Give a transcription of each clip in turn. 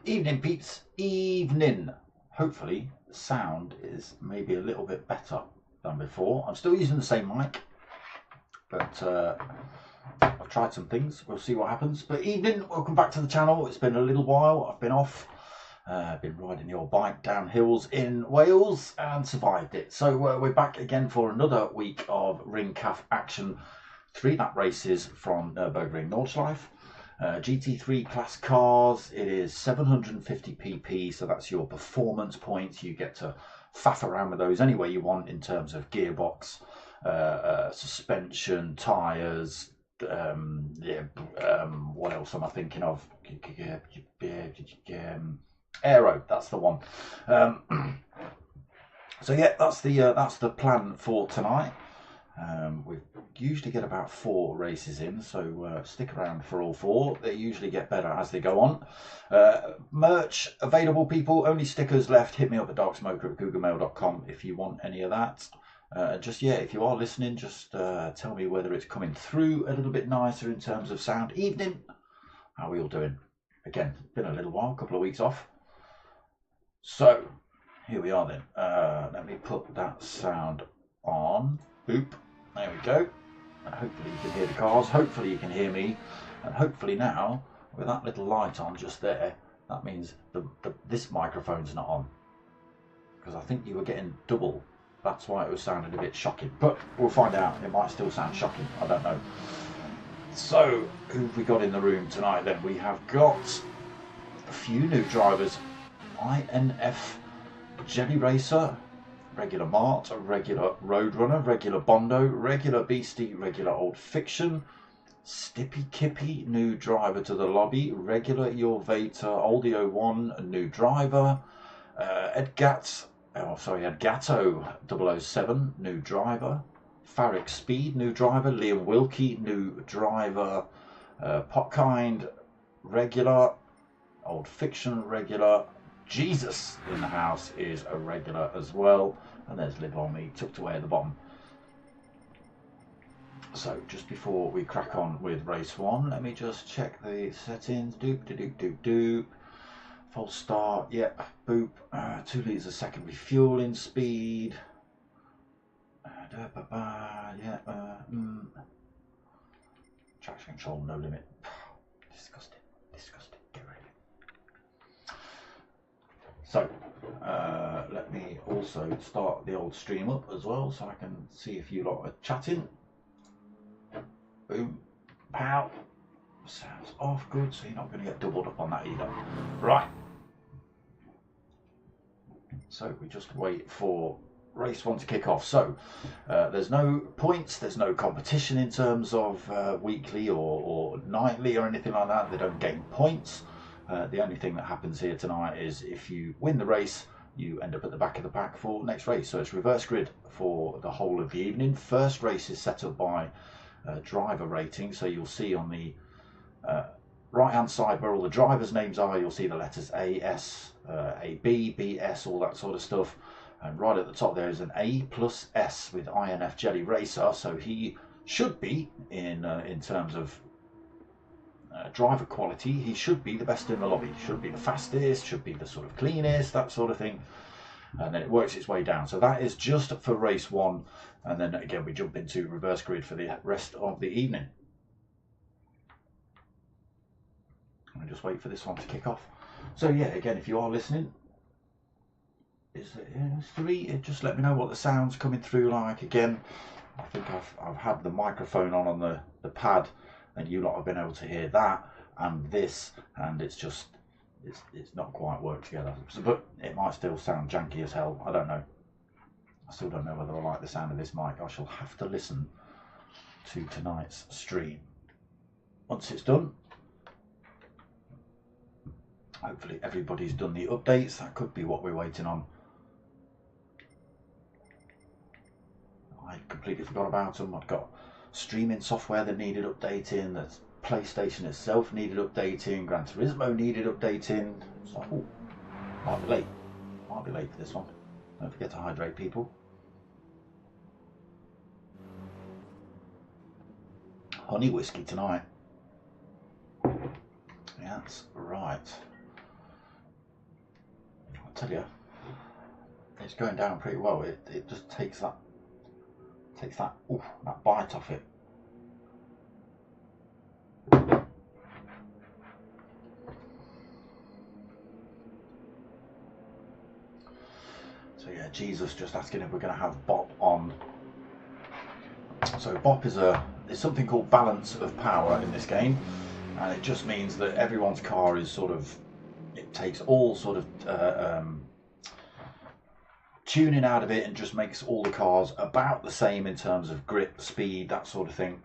Evening peeps, evening. Hopefully the sound is maybe a little bit better than before. I'm still using the same mic, but I've tried some things. We'll see what happens. But evening, welcome back to the channel. It's been a little while. I've been off. I've been riding the old bike down hills in Wales and survived it. So we're back again for another week of Ring Calf action. 3-lap races from Nurburgring Nordschliefe. GT3 class cars. It is 750 pp, so that's your performance points. You get to faff around with those any way you want in terms of gearbox, suspension, tyres, what else am I thinking of? Aero, that's the one. So yeah, that's the plan for tonight. We usually get about 4 races in, so stick around for all 4. They usually get better as they go on. Merch available, people. Only stickers left. Hit me up at darksmoker@googlemail.com if you want any of that. If you are listening, just tell me whether it's coming through a little bit nicer in terms of sound. Evening, how are we all doing? Again, been a little while, a couple of weeks off. So here we are then. Let me put that sound on. Boop. There we go. And hopefully you can hear the cars. Hopefully you can hear me. And hopefully now, with that little light on just there, that means this microphone's not on. Because I think you were getting double. That's why it was sounding a bit shocking. But we'll find out. It might still sound shocking. I don't know. So, who have we got in the room tonight then? We have got a few new drivers. INF Jelly Racer, regular Mart, regular Roadrunner, regular Bondo, regular Beastie, regular Old Fiction, Stippy Kippy, new driver to the lobby, regular Your Vator, Oldie 01, a new driver, Edgato 007, new driver, Farrick Speed, new driver, Liam Wilkie, new driver, Potkind, regular, Old Fiction, regular, Jesus in the house is a regular as well, and there's Live On Me tucked away at the bottom. So just before we crack on with race 1, let me just check the settings. Doop doop doop doop. False start. Yep. Boop. 2 litres a second refueling speed. Traction control no limit. Disgusting. Disgusting. Get rid of it. So, let me also start the old stream up as well so I can see if you lot are chatting. Boom. Pow. Sounds off. Good. So you're not going to get doubled up on that either. Right. So we just wait for race 1 to kick off. So, there's no points. There's no competition in terms of weekly or nightly or anything like that. They don't gain points. The only thing that happens here tonight is if you win the race, you end up at the back of the pack for next race. So it's reverse grid for the whole of the evening. First race is set up by driver rating. So you'll see on the right hand side where all the drivers' names are, you'll see the letters A, S, AB, B, S, all that sort of stuff. And right at the top there is an A plus S with INF Jelly Racer. So he should be, in terms of driver quality, he should be the best in the lobby, should be the fastest, should be the sort of cleanest, that sort of thing, and then it works its way down. So that is just for race 1, and then again we jump into reverse grid for the rest of the evening. And just wait for this one to kick off. So yeah, again, if you are listening, is it 3? Just let me know what the sound's coming through like. Again, I think I've had the microphone on the pad, and you lot have been able to hear that and this, and it's just it's not quite worked together. So, but it might still sound janky as hell. I don't know. I still don't know whether I like the sound of this mic. I shall have to listen to tonight's stream once it's done. Hopefully everybody's done the updates. That could be what we're waiting on. I completely forgot about them. I've got streaming software that needed updating. There's PlayStation itself needed updating. Gran Turismo needed updating. So, oh, might be late. Might be late for this one. Don't forget to hydrate, people. Honey whiskey tonight. Yeah, that's right. I'll tell you, it's going down pretty well. It just takes that bite off it. So yeah, Jesus just asking if we're going to have bop on. So bop is something called balance of power in this game, and it just means that everyone's car is sort of, it takes all sort of tuning out of it and just makes all the cars about the same in terms of grip, speed, that sort of thing,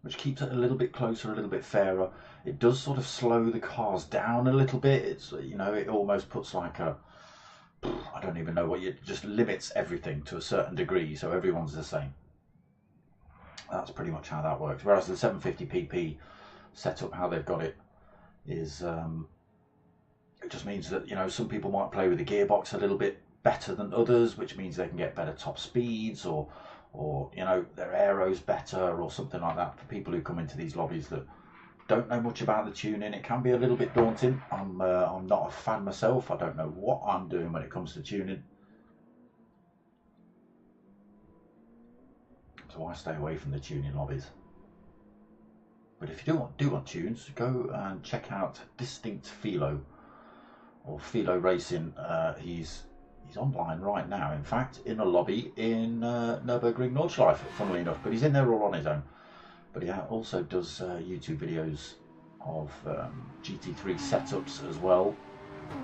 which keeps it a little bit closer, a little bit fairer. It does sort of slow the cars down a little bit. It's, you know, it almost puts like a, I don't even know what, it just limits everything to a certain degree, so everyone's the same. That's pretty much how that works. Whereas the 750pp setup, how they've got it, is it just means that, you know, some people might play with the gearbox a little bit better than others, which means they can get better top speeds, or you know, their aero's better or something like that. For people who come into these lobbies that don't know much about the tuning, it can be a little bit daunting. I'm not a fan myself. I don't know what I'm doing when it comes to tuning, so I stay away from the tuning lobbies. But if you do want tunes, go and check out Distinct Philo, or Philo Racing. He's online right now, in fact, in a lobby in Nurburgring Nordschliefe, funnily enough, but he's in there all on his own. But he also does YouTube videos of GT3 setups as well. So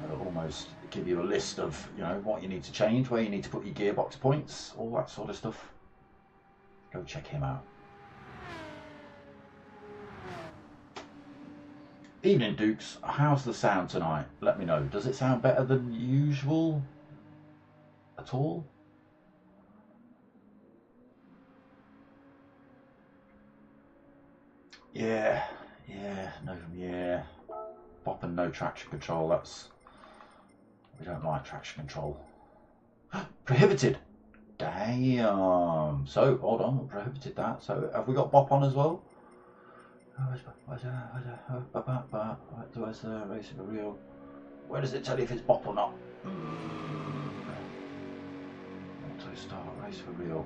it'll almost give you a list of, you know, what you need to change, where you need to put your gearbox points, all that sort of stuff. Go check him out. Evening, Dukes. How's the sound tonight? Let me know. Does it sound better than usual at all? Yeah. Bop and no traction control. We don't like traction control. Prohibited. Damn. So hold on, we prohibited that. So have we got bop on as well? Where's the racing for real? Where does it tell you if it's bop or not? Auto start, race for real.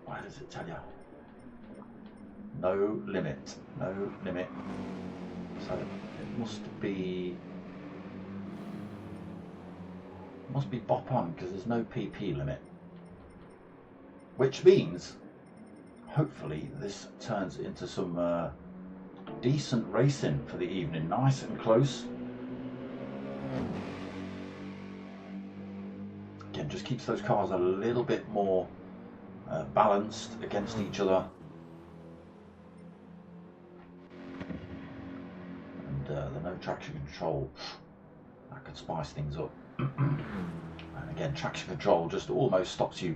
Where does it tell you? No limit. No limit. So it must be bop on, because there's no PP limit. Which means, hopefully, this turns into some decent racing for the evening. Nice and close. Again, just keeps those cars a little bit more balanced against each other. And the no traction control, that could spice things up. And again, traction control just almost stops you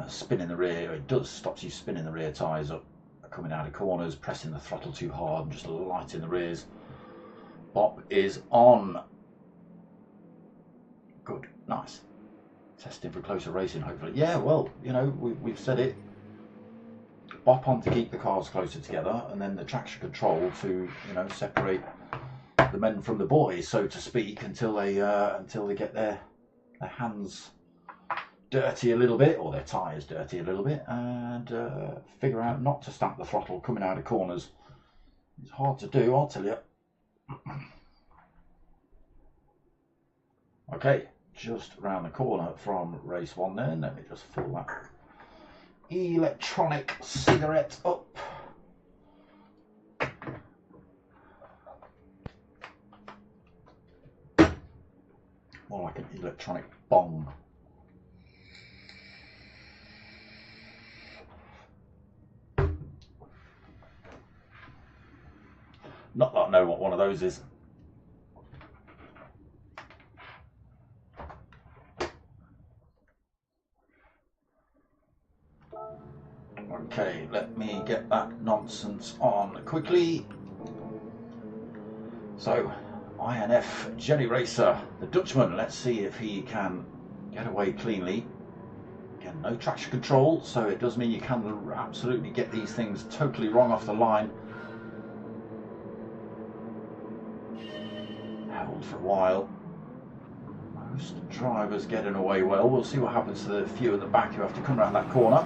spinning the rear. It does stops you spinning the rear tyres up, coming out of corners, pressing the throttle too hard, and just lighting the rears. Bop is on. Good, nice. Testing for closer racing, hopefully. Yeah, well, you know, we've said it. Bop on to keep the cars closer together, and then the traction control to, you know, separate the men from the boys, so to speak, until they get their hands dirty a little bit, or their tyres dirty a little bit, and figure out not to stamp the throttle coming out of corners. It's hard to do, I'll tell you. Okay, just round the corner from race 1 then. Let me just fill that electronic cigarette up. More like an electronic bong. Not that I know what one of those is. Okay, let me get that nonsense on quickly. So, INF Jelly Racer, the Dutchman, let's see if he can get away cleanly. Again, no traction control, so it does mean you can absolutely get these things totally wrong off the line. Held for a while. Most drivers getting away well. We'll see what happens to the few at the back who have to come around that corner.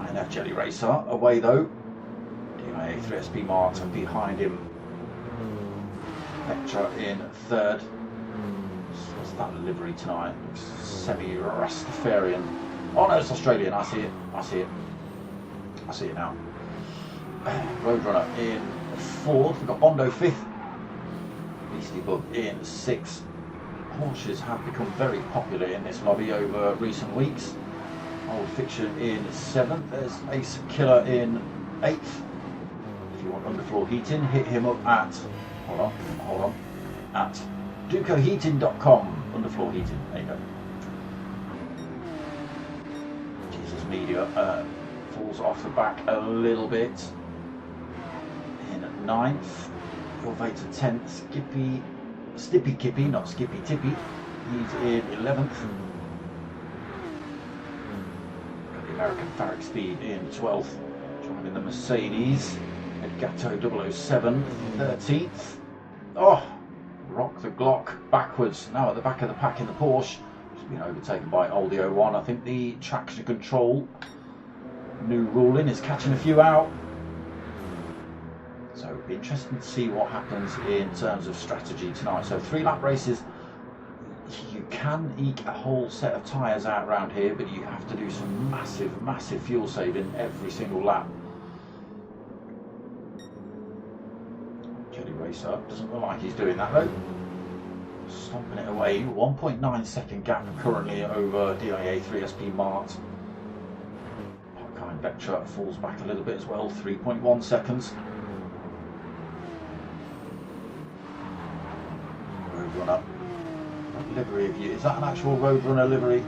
INF Jelly Racer away though. GR3 SP Martin behind him. Vectra in third. What's that livery tonight? Looks semi-Rastafarian. Oh no, it's Australian. I see it. I see it. I see it now. Roadrunner in fourth. We've got Bondo fifth. Beastie Bug in sixth. Porsches have become very popular in this lobby over recent weeks. Old Fiction in seventh. There's Ace Killer in eighth. If you want underfloor heating, hit him up at hold on, at ducoheating.com, underfloor heating, there you go. Jesus Media falls off the back a little bit. In ninth, Corvator 10th, Stippy Kippy, not Skippy Tippy, he's in 11th. Got the American Farrick Speed in 12th, driving the Mercedes. Gato 007, 13th. Oh, rock the Glock backwards. Now at the back of the pack in the Porsche. Just been overtaken by Oldie 01. I think the traction control new ruling is catching a few out. So it'll be interesting to see what happens in terms of strategy tonight. So 3 lap races. You can eke a whole set of tyres out around here, but you have to do some massive fuel saving every single lap. Racer doesn't look like he's doing that though. Stomping it away. 1.9 second gap currently over DIA3 SP Mart. Parkine Vectra falls back a little bit as well. 3.1 seconds. Roadrunner. What livery of you? Is that an actual Roadrunner livery?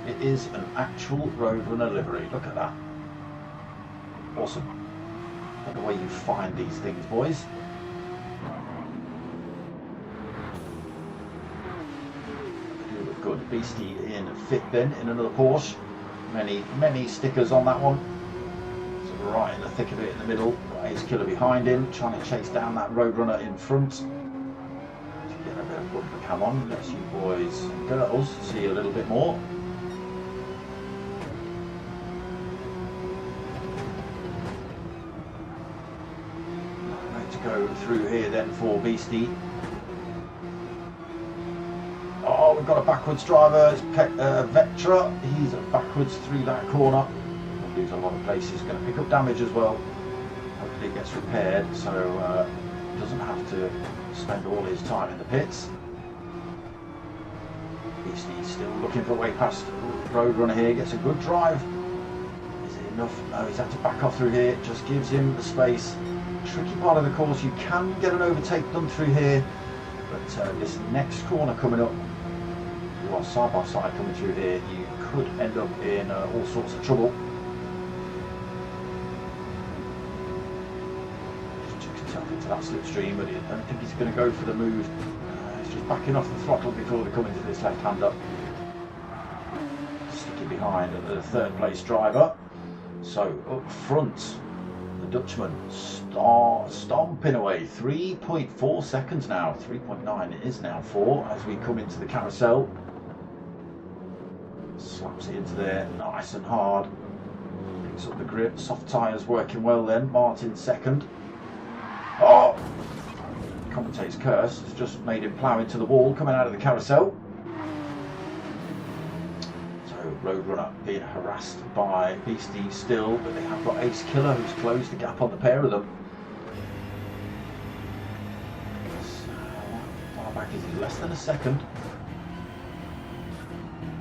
It is an actual Roadrunner livery. Look at that. Awesome. I don't know where you find these things, boys. Good. Beastie in fifth then in another Porsche. Many stickers on that one. So right in the thick of it in the middle. Got Ace Killer behind him, trying to chase down that Roadrunner in front. To get a bit of bumper cam on. Let's you boys and girls see a little bit more. Right to go through here then for Beastie. Oh, we've got a backwards driver, it's Vectra. He's backwards through that corner. He'll lose a lot of places, going to pick up damage as well. Hopefully it gets repaired, so he doesn't have to spend all his time in the pits. He's still looking for a way past Roadrunner here, gets a good drive. Is it enough? No, he's had to back off through here. It just gives him the space. Tricky part of the course, you can get an overtake done through here, but this next corner coming up, well, side by side coming through here, you could end up in all sorts of trouble. Just took himself into that slipstream, but I don't think he's going to go for the move. He's just backing off the throttle before they come into this left-hander. Sticking behind the third place driver. So up front, the Dutchman stomping away. 3.4 seconds now. 3.9 it is now 4 as we come into the carousel. Slaps it into there nice and hard. Picks up the grip. Soft tyres working well then. Martin second. Oh! commentator's curse has just made him plough into the wall coming out of the carousel. So Roadrunner being harassed by Beastie still, but they have got Ace Killer who's closed the gap on the pair of them. So, far back is he? Less than a second.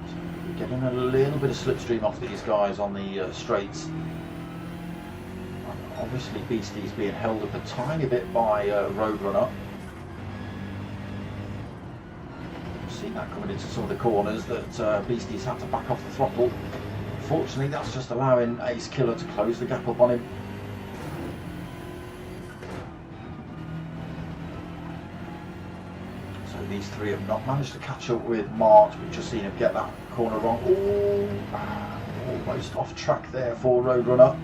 So we're getting a little bit of slipstream off these guys on the straights. Obviously Beastie's being held up a tiny bit by Roadrunner. I've seen that coming into some of the corners that Beastie's had to back off the throttle. Unfortunately that's just allowing Ace Killer to close the gap up on him. So these three have not managed to catch up with March. We've just seen him get that corner wrong. Ooh, almost off track there for Roadrunner.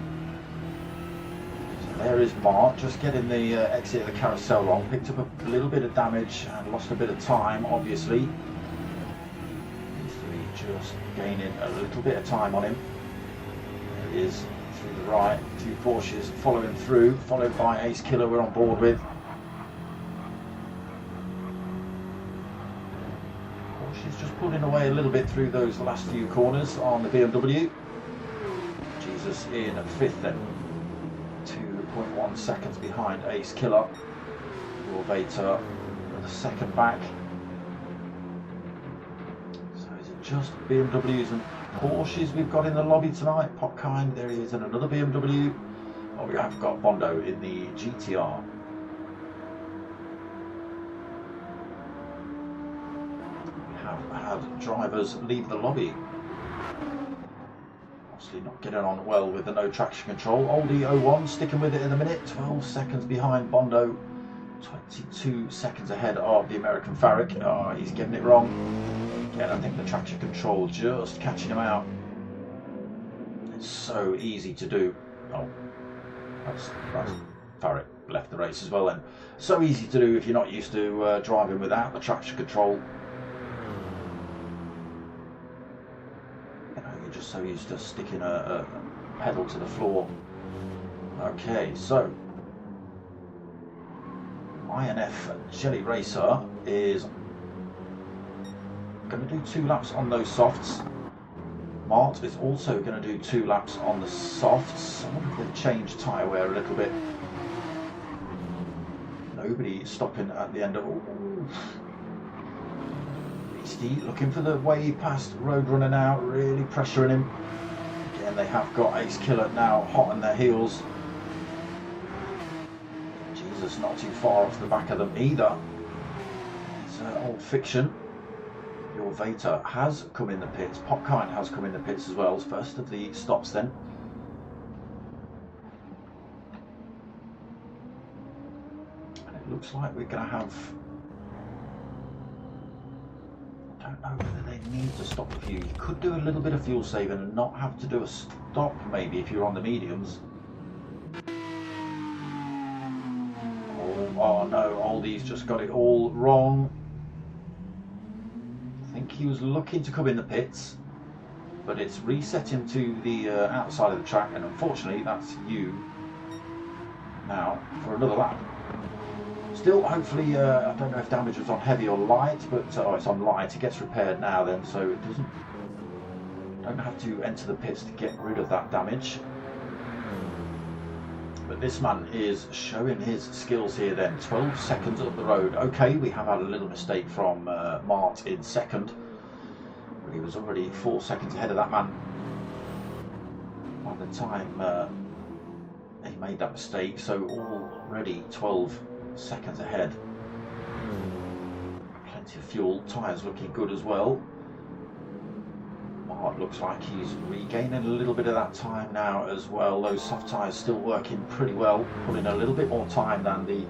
There is Mark, just getting the exit of the carousel wrong, picked up a little bit of damage and lost a bit of time, obviously. These three just gaining a little bit of time on him. There it is, through the right, two Porsches following through, followed by Ace Killer we're on board with. Porsche's just pulling away a little bit through those last few corners on the BMW. Jesus in at fifth then. 2.1 seconds behind Ace Killer. Vater with a second back. So is it just BMWs and Porsches we've got in the lobby tonight? Popkind, there he is, and another BMW. Oh, we have got Bondo in the GTR. We have had drivers leave the lobby. Not getting on well with the no traction control. Oldie 01 sticking with it in a minute, 12 seconds behind Bondo, 22 seconds ahead of the American Farrick. Oh, he's getting it wrong. Again, I think the traction control just catching him out. It's so easy to do. Oh, that's Farrick left the race as well then. So easy to do if you're not used to driving without the traction control. Just so used to sticking a pedal to the floor. Okay, so INF Jelly Racer is going to do 2 laps on those softs. Mart is also going to do 2 laps on the softs. I wonder if they've changed tyre wear a little bit. Nobody stopping at the end of... Ooh. Looking for the way past Roadrunner now, really pressuring him. Again, they have got Ace Killer now hot on their heels. Jesus, not too far off the back of them either. It's old fiction. Your Vater has come in the pits. Popkind has come in the pits as well. First of the stops then. And it looks like we're going to have... I don't know whether they need to stop the fuel. You could do a little bit of fuel saving and not have to do a stop maybe if you're on the mediums. Oh no, Oldie's just got it all wrong. I think he was looking to come in the pits, but it's reset him to the outside of the track, and unfortunately that's you now for another lap. Still, hopefully, I don't know if damage was on heavy or light, but oh, it's on light. It gets repaired now then, so it don't have to enter the pits to get rid of that damage. But this man is showing his skills here then. 12 seconds up the road. Okay, we have had a little mistake from Mart in second, but he was already 4 seconds ahead of that man by the time he made that mistake, so already 12 seconds ahead. Plenty of fuel, tyres looking good as well. Mart looks like he's regaining a little bit of that time now as well. Those soft tyres still working pretty well, putting a little bit more time than the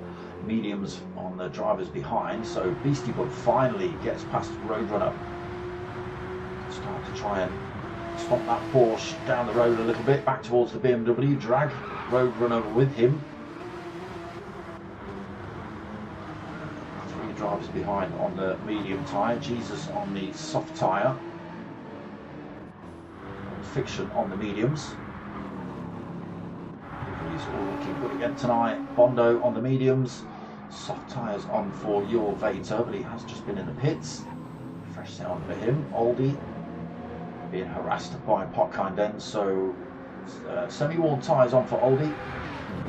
mediums on the drivers behind. So Beastie Bud finally gets past Roadrunner. Start to try and stomp that Porsche down the road a little bit, back towards the BMW, drag Roadrunner with him. Drivers behind on the medium tyre, Jesus on the soft tyre, Fiction on the mediums. Everybody's all looking good again tonight. Bondo on the mediums, soft tyres on for your Vater, but he has just been in the pits. Fresh set on for him. Aldi being harassed by Potkind then, so semi-worn tyres on for Aldi.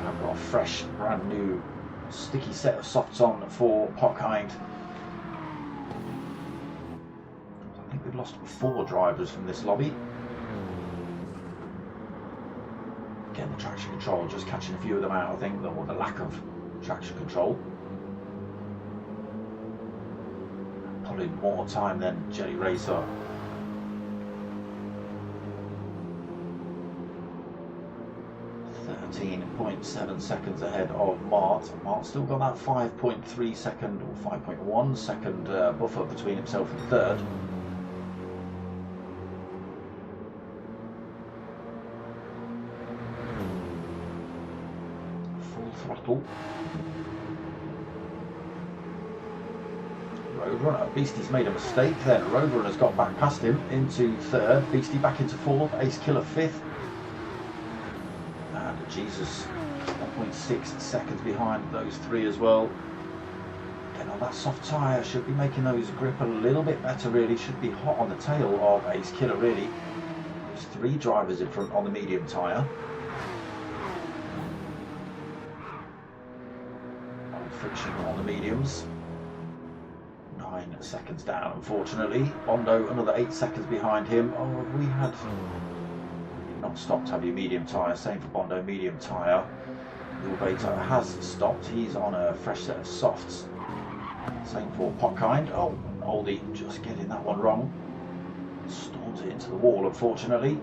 I've got a fresh, brand new, sticky set of softs on for Potkind. I think we've lost 4 drivers from this lobby. Again, the traction control, just catching a few of them out, I think, or the lack of traction control. Pulling more time than Jelly Racer. 13.7 seconds ahead of Mart. Mart's still got that 5.3 second or 5.1 second buffer between himself and third. Full throttle. Roadrunner, Beastie's made a mistake then. Roadrunner's got back past him into third. Beastie back into fourth. Ace Killer fifth. And Jesus, 1.6 seconds behind those 3 as well. Again, on that soft tyre, should be making those grip a little bit better really. Should be hot on the tail of Ace Killer really. There's 3 drivers in front on the medium tyre. Old friction on the mediums. 9 seconds down, unfortunately. Bondo another 8 seconds behind him. Oh, we had not stopped, have you? Medium tyre. Same for Bondo, medium tyre. Your Vater has stopped. He's on a fresh set of softs. Same for Potkind. Oh, Oldie just getting that one wrong. Storms it into the wall, unfortunately.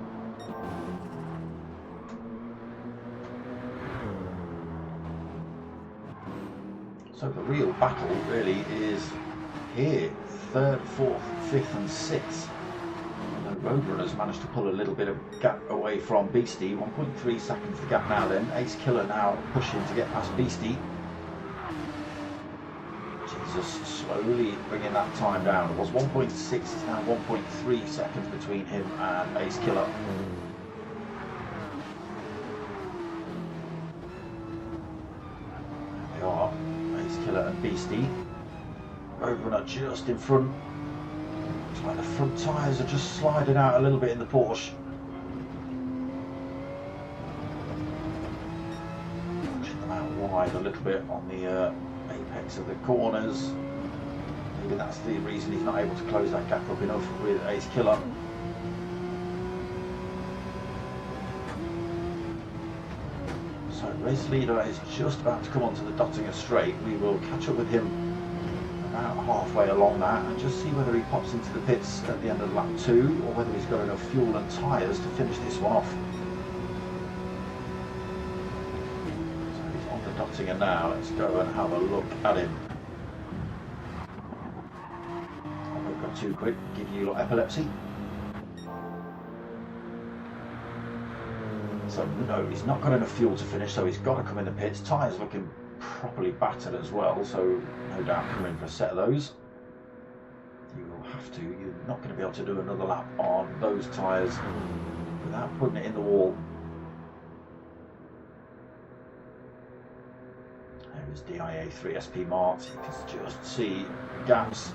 So the real battle really is here, 3rd, 4th, 5th and 6th. Although Roadrunner's managed to pull a little bit of gap away from Beastie. 1.3 seconds the gap now then. Ace Killer now pushing to get past Beastie. Jesus, slowly bringing that time down. It was 1.6, it's now 1.3 seconds between him and Ace Killer. There they are, Ace Killer and Beastie. Roadrunner just in front. Looks like the front tyres are just sliding out a little bit in the Porsche. Pushing them out wide a little bit on the apex of the corners. Maybe that's the reason he's not able to close that gap up enough with Ace Killer. So race leader is just about to come onto the Dottinger straight. We will catch up with him about halfway along that and just see whether he pops into the pits at the end of lap 2 or whether he's got enough fuel and tyres to finish this one off. So he's on the Dottinger now. Let's go and have a look at him. I won't go too quick, give you epilepsy. So no, he's not got enough fuel to finish, so he's got to come in the pits. Tyres looking properly battered as well, so no doubt come in for a set of those. You will have to, you're not going to be able to do another lap on those tyres without putting it in the wall. There is DIA 3SP Mart, you can just see gaps.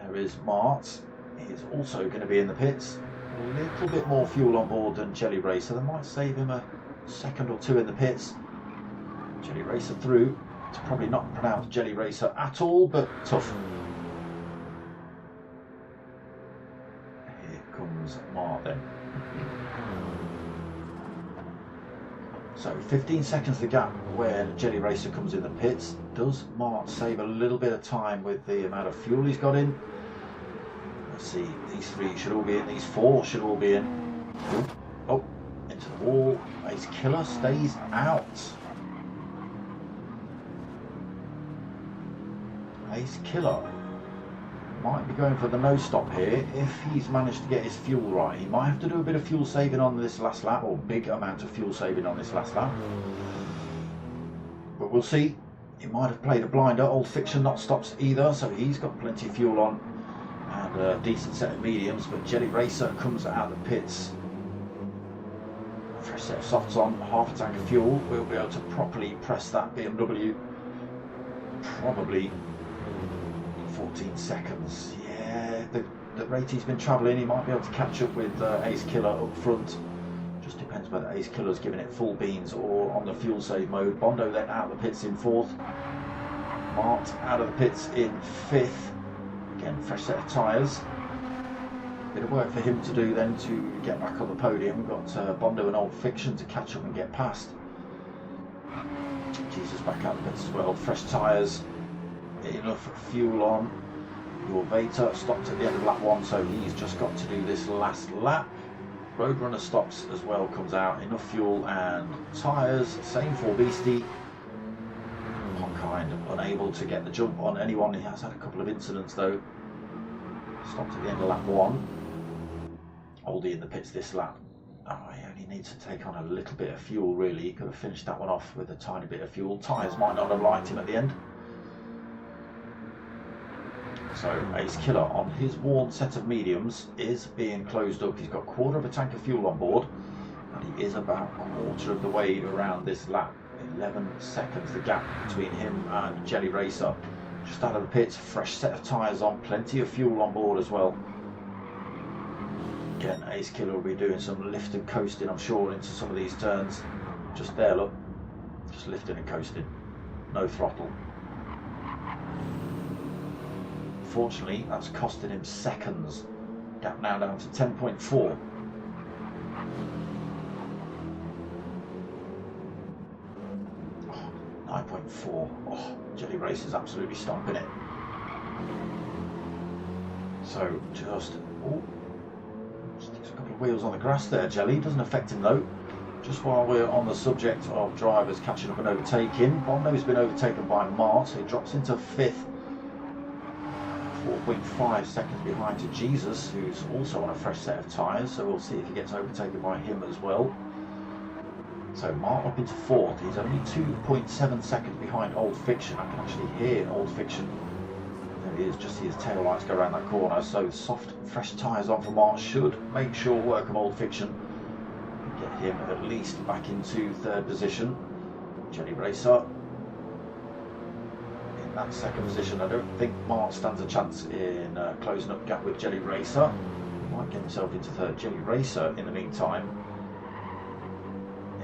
There is Mart, he is also going to be in the pits. A little bit more fuel on board than Jelly Racer, that might save him a second or 2 in the pits. Jelly Racer through. It's probably not pronounced Jelly Racer at all, but tough. Here comes Mart then. So 15 seconds the gap when Jelly Racer comes in the pits. Does Mart save a little bit of time with the amount of fuel he's got in? Let's see, these 3 should all be in, these 4 should all be in. Oh, into the wall. Ace Killer stays out. Ace Killer might be going for the no stop here if he's managed to get his fuel right. He might have to do a bit of fuel saving on this last lap, or big amount of fuel saving on this last lap. But we'll see. He might have played a blinder. Old Fiction not stops either, so he's got plenty of fuel on and a decent set of mediums. But Jelly Racer comes out of the pits. Fresh set of softs on, half a tank of fuel. We'll be able to properly press that BMW. probably 14 seconds. Yeah, the rate he's been travelling, he might be able to catch up with Ace Killer up front. Just depends whether Ace Killer's giving it full beans or on the fuel save mode. Bondo then out of the pits in 4th. Mart out of the pits in 5th. Again, fresh set of tyres. Bit of work for him to do then to get back on the podium. We've got Bondo and Old Fiction to catch up and get past. Jesus back out of the pits as well. Fresh tyres. Enough fuel on. Your Vater stopped at the end of lap 1, so he's just got to do this last lap. Roadrunner stops as well, comes out. Enough fuel and tyres. Same for Beastie. Kind unable to get the jump on anyone. He has had a couple of incidents though. Stopped at the end of lap 1. Oldie in the pits this lap. Oh, he only needs to take on a little bit of fuel really. He could have finished that one off with a tiny bit of fuel. Tyres might not have liked him at the end. So Ace Killer on his worn set of mediums is being closed up. He's got a quarter of a tank of fuel on board and he is about a quarter of the way around this lap. 11 seconds the gap between him and Jelly Racer. Just out of the pits, fresh set of tyres on, plenty of fuel on board as well. Again, Ace Killer will be doing some lift and coasting, I'm sure, into some of these turns. Just there, look, just lifting and coasting, no throttle. Fortunately, that's costing him seconds. Gap now down to 10.4. Oh, 9.4. Oh, Jelly Racer's absolutely stomping it. So just sticks a couple of wheels on the grass there, Jelly. Doesn't affect him though. Just while we're on the subject of drivers catching up and overtaking, Bondo's been overtaken by Mart, so he drops into 5th. 4.5 seconds behind to Jesus, who's also on a fresh set of tyres, so we'll see if he gets overtaken by him as well. So Mart up into 4th. He's only 2.7 seconds behind Old Fiction. I can actually hear Old Fiction. There he is, just see his tail lights go around that corner. So soft, fresh tyres on for Mart should make sure work of Old Fiction. Get him at least back into 3rd position. Jelly Racer in that 2nd position. I don't think Mart stands a chance in closing up gap with Jelly Racer. He might get himself into 3rd. Jelly Racer, in the meantime,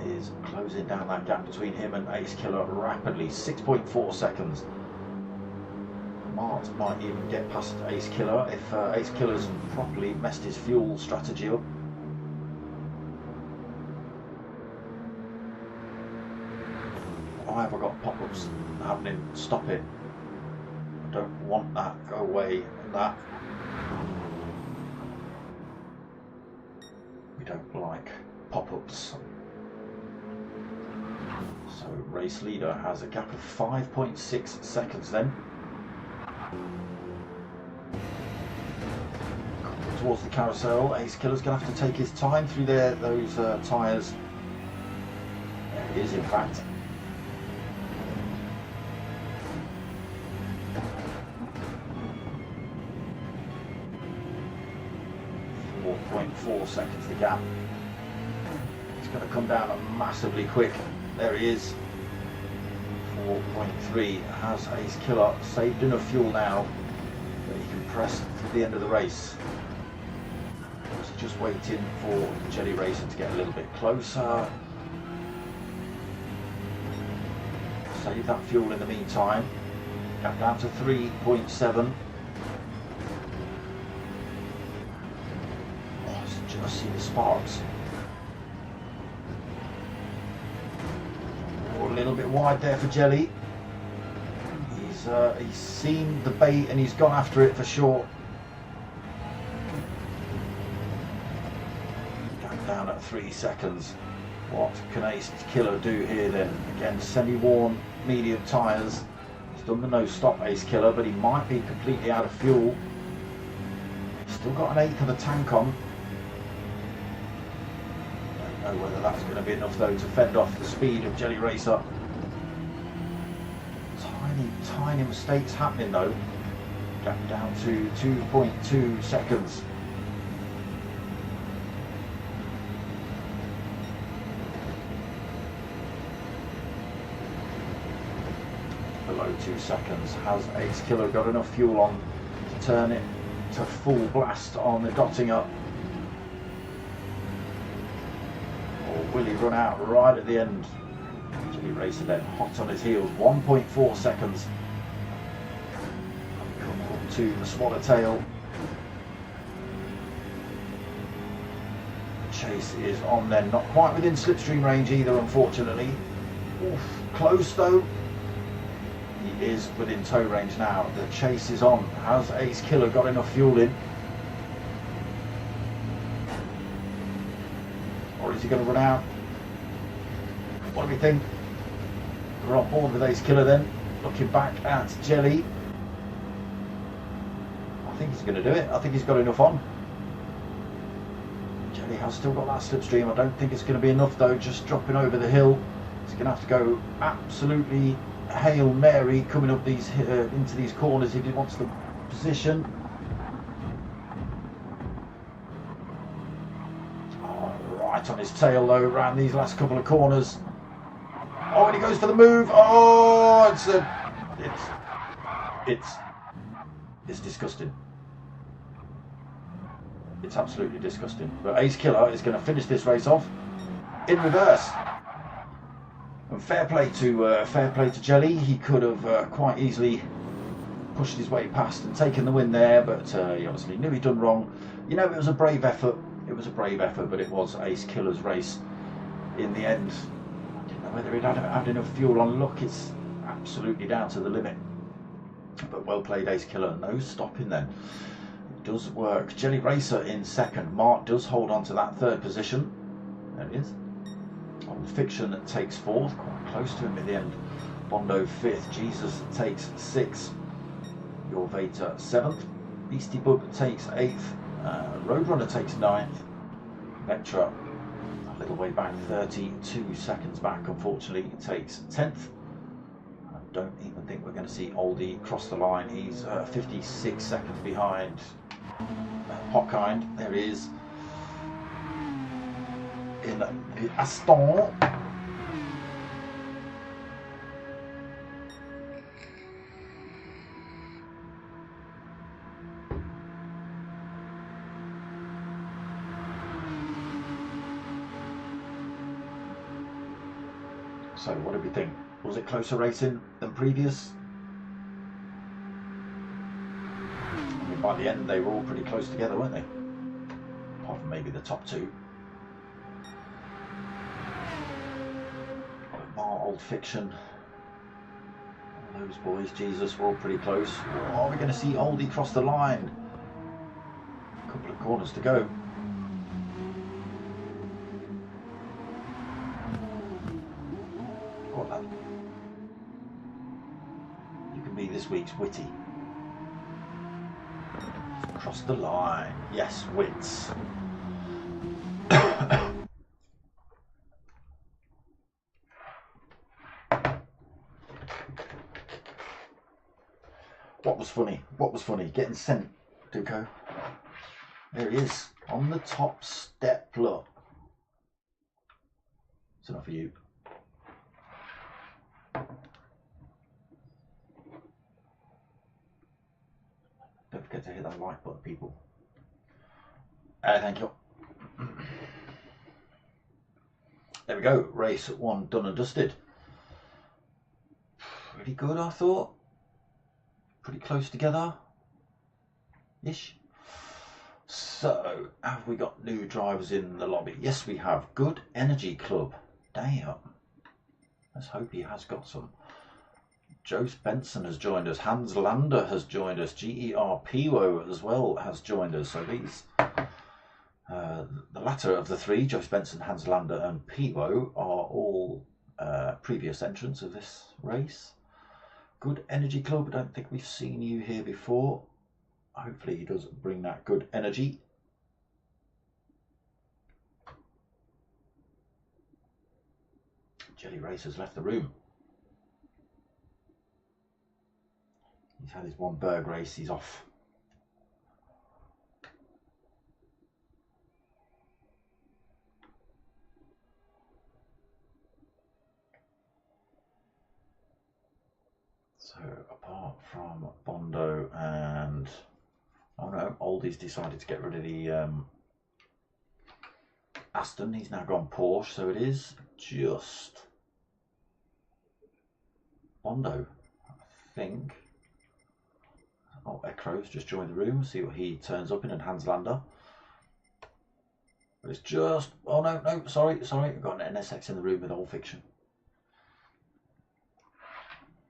is closing down that gap between him and Ace Killer rapidly. 6.4 seconds. Mart might even get past Ace Killer if Ace Killer's properly messed his fuel strategy up. Why have I got pop-ups happening? Stop it. I don't want that. Go away. That. We don't like pop-ups. So race leader has a gap of 5.6 seconds then. Towards the carousel, Ace Killer's going to have to take his time through those tyres. There it is, in fact. 4.4 seconds the gap. It's going to come down massively quick. There he is. 4.3. Has Ace Killer saved enough fuel now that he can press to the end of the race? Just waiting for Jelly Racer to get a little bit closer. Save that fuel in the meantime. Gap down to 3.7. Just see the sparks. Oh, a little bit wide there for Jelly. He's seen the bait and he's gone after it for sure. Down at 3 seconds. What can Ace Killer do here then? Again, semi-worn medium tyres. He's done the no stop, Ace Killer, but he might be completely out of fuel. He's still got an 1/8 of the tank on. Don't know whether that's going to be enough though to fend off the speed of Jelly Racer. Tiny mistakes happening though. Gap down to 2.2 seconds. below 2 seconds. Has Ace Killer got enough fuel on to turn it to full blast on the dotting up? Or will he run out right at the end? Jelly Racer then hot on his heels, 1.4 seconds. Come up to the Swallowtail. Chase is on then, not quite within slipstream range either, unfortunately. Oof, close though. He is within tow range now. The chase is on. Has Ace Killer got enough fuel in? Or is he going to run out? What do we think? We're on board with Ace Killer then. Looking back at Jelly. I think he's going to do it. I think he's got enough on. Jelly has still got that slipstream. I don't think it's going to be enough though, just dropping over the hill. He's going to have to go absolutely Hail Mary coming up these into these corners if he wants the position. Oh, right on his tail though, around these last couple of corners. Oh, and he goes for the move. Oh, it's disgusting. It's absolutely disgusting. But Ace Killer is going to finish this race off in reverse. And fair play to Jelly. He could have quite easily pushed his way past and taken the win there, but he obviously knew he'd done wrong. You know, it was a brave effort. It was a brave effort, but it was Ace Killer's race in the end. I didn't know whether he'd had enough fuel on. Look, it's absolutely down to the limit. But well played, Ace Killer. No stopping then. It does work. Jelly Racer in second. Mark does hold on to that third position. There he is. Fiction takes fourth, quite close to him at the end. Bondo fifth, Jesus takes sixth, Your Vader seventh, Beastie Bug takes eighth, Roadrunner takes ninth, Vectra a little way back, 32 seconds back, unfortunately takes 10th. I don't even think we're going to see Oldie cross the line. He's 56 seconds behind Hotkind. There he is. In the Aston. So what did we think? Was it closer racing than previous? I mean, by the end they were all pretty close together, weren't they? Apart from maybe the top two. Old Fiction, all those boys, Jesus, we're all pretty close. Oh, are we going to see Oldie cross the line? A couple of corners to go. Got that. You can be this week's Witty. Cross the line. Yes, wits. What was funny? What was funny? Getting sent, Duco. There he is, on the top step. Look. It's enough for you. Don't forget to hit that like button, people. Thank you. There we go. Race one done and dusted. Pretty good, I thought. Pretty close together ish. So have we got new drivers in the lobby? Yes, we have. Good Energy Club. Damn, let's hope he has got some. Joe Benson has joined us. Hans Lander has joined us. GR Piwo as well has joined us. So these the latter of the three, Joe Benson, Hans Lander and Piwo, are all previous entrants of this race. Good Energy Club, I don't think we've seen you here before. Hopefully he does bring that good energy. Jelly Racer's left the room. He's had his one Berg race, he's off. So apart from Bondo and, oh no, Oldie's decided to get rid of the Aston. He's now gone Porsche, so it is just Bondo, I think. Oh, Ekro's just joined the room. See what he turns up in, and Hans Lander. But it's just, oh no, sorry, I've got an NSX in the room with Old Fiction.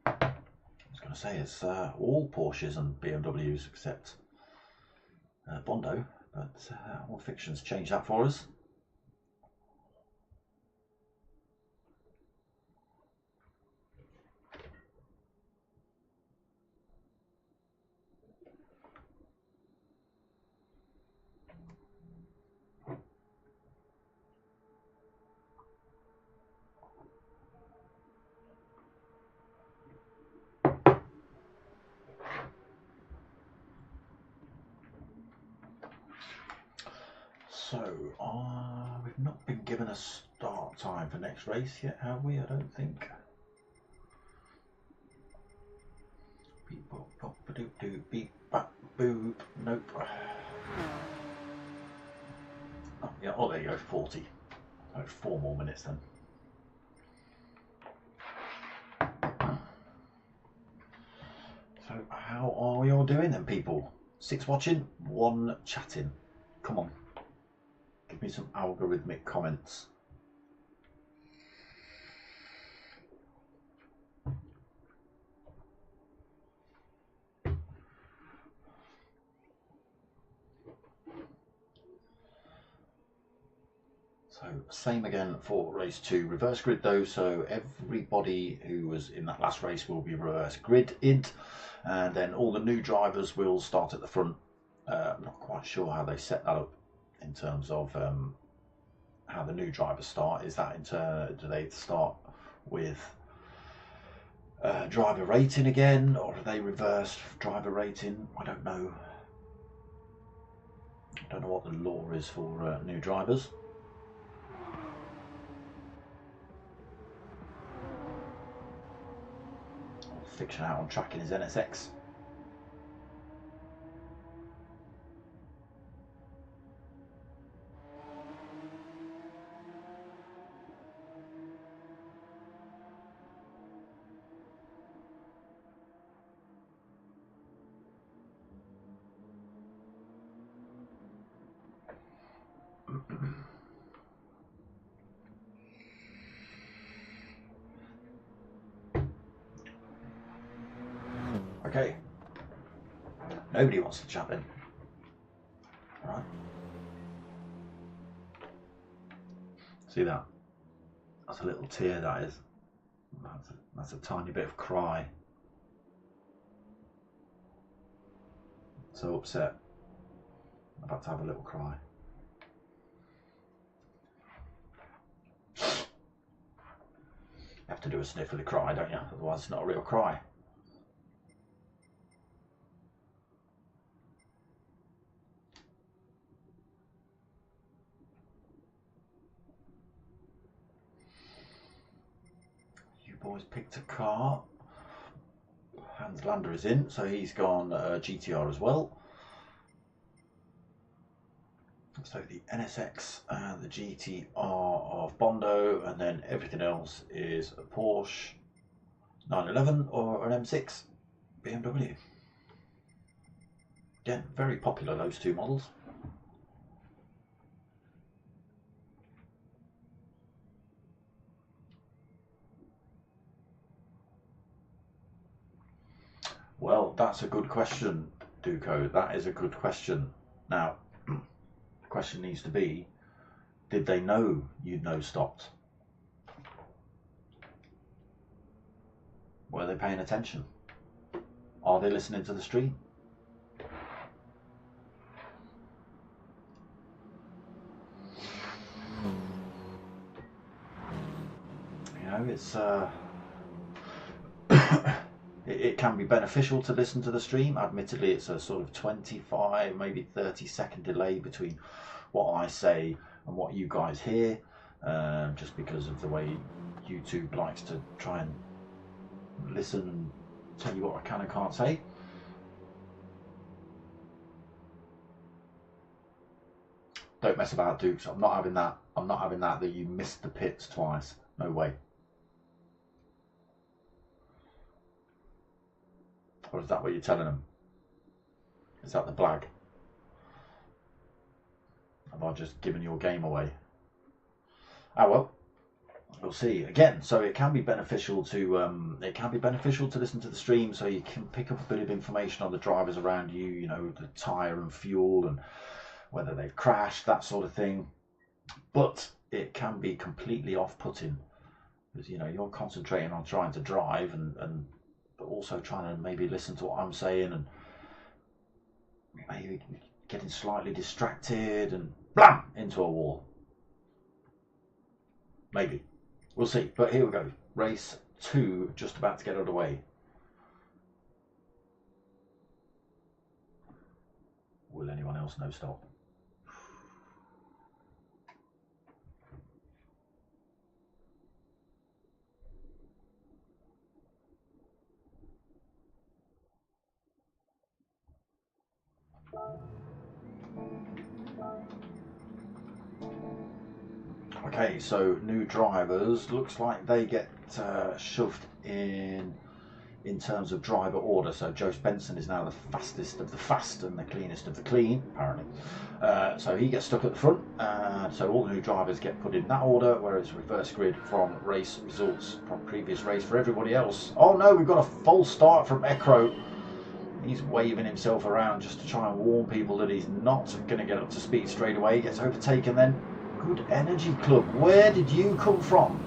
I was going to say it's all Porsches and BMWs except Bondo, but Old Fiction's changed that for us. So, we've not been given a start time for next race yet, have we? I don't think. Beep bop bop ba doop doop beep bop boop. Nope. Oh, yeah, oh, there you go, 40. Oh, 4 more minutes then. So, how are we all doing then, people? 6 watching, 1 chatting. Come on. Give me some algorithmic comments. So same again for race 2, reverse grid though, so everybody who was in that last race will be reverse gridded, and then all the new drivers will start at the front. I'm not quite sure how they set that up in terms of how the new drivers start. Is that do they start with driver rating again, or do they reverse driver rating? I don't know. I don't know what the law is for new drivers. Fiction out on track in his NSX. Okay. Nobody wants to chat in. Alright. See that? That's a little tear, that is. That's a tiny bit of cry. So upset. I'm about to have a little cry. You have to do a sniffly cry, don't you? Otherwise it's not a real cry. You boys picked a car. Hans Lander is in, so he's gone GTR as well. So the NSX and the GTR of Bondo, and then everything else is a Porsche 911 or an M6 BMW. Again, very popular, those 2 models. Well, that's a good question, Duco. That is a good question. Now, the question needs to be, did they know you'd no stopped? Were they paying attention? Are they listening to the stream? You know, it's it can be beneficial to listen to the stream. Admittedly, it's a sort of 25, maybe 30-second delay between what I say and what you guys hear, just because of the way YouTube likes to try and listen tell you what I can and can't say. Don't mess about, Dukes. I'm not having that. I'm not having that you missed the pits twice. No way. Or is that what you're telling them? Is that the blag? Have I just given your game away? Ah well, we'll see. Again, so it can be beneficial to listen to the stream, so you can pick up a bit of information on the drivers around you. You know, the tyre and fuel and whether they've crashed, that sort of thing. But it can be completely off-putting because, you know, you're concentrating on trying to drive and but also trying to maybe listen to what I'm saying and maybe getting slightly distracted and blam into a wall. Maybe. We'll see. But here we go. Race 2 just about to get underway. Will anyone else know stop? Okay, so new drivers, looks like they get shoved in terms of driver order. So Joe Benson is now the fastest of the fast and the cleanest of the clean, apparently. So he gets stuck at the front. So all the new drivers get put in that order, whereas reverse grid from race results from previous race for everybody else. Oh no, we've got a false start from Ekro. He's waving himself around just to try and warn people that he's not going to get up to speed straight away. He gets overtaken then. Good Energy Club, where did you come from?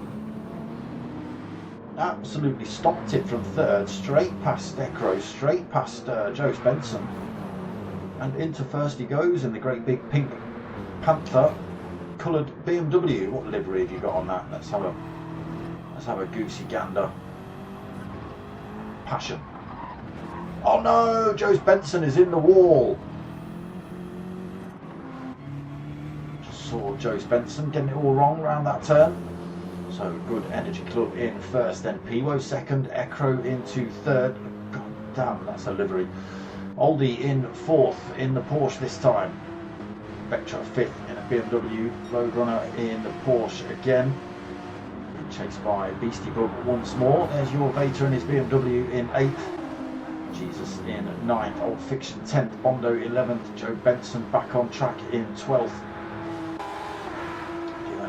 Absolutely stopped it from third, straight past Ekro, straight past Joe Benson. And into first he goes in the great big pink Panther coloured BMW. What livery have you got on that? Let's have a goosey gander. Passion. Oh no, Joe Benson is in the wall. Saw Joe Benson getting it all wrong around that turn. So Good Energy Club in first, then Piwo second, Ekro into third. God damn, that's a livery. Oldie in fourth in the Porsche this time. Vectra fifth in a BMW. Roadrunner in the Porsche again. Chased by Beastie Bug once more. There's your Vater in his BMW in eighth. Jesus in ninth. Old Fiction 10th. Bondo 11th. Joe Benson back on track in 12th.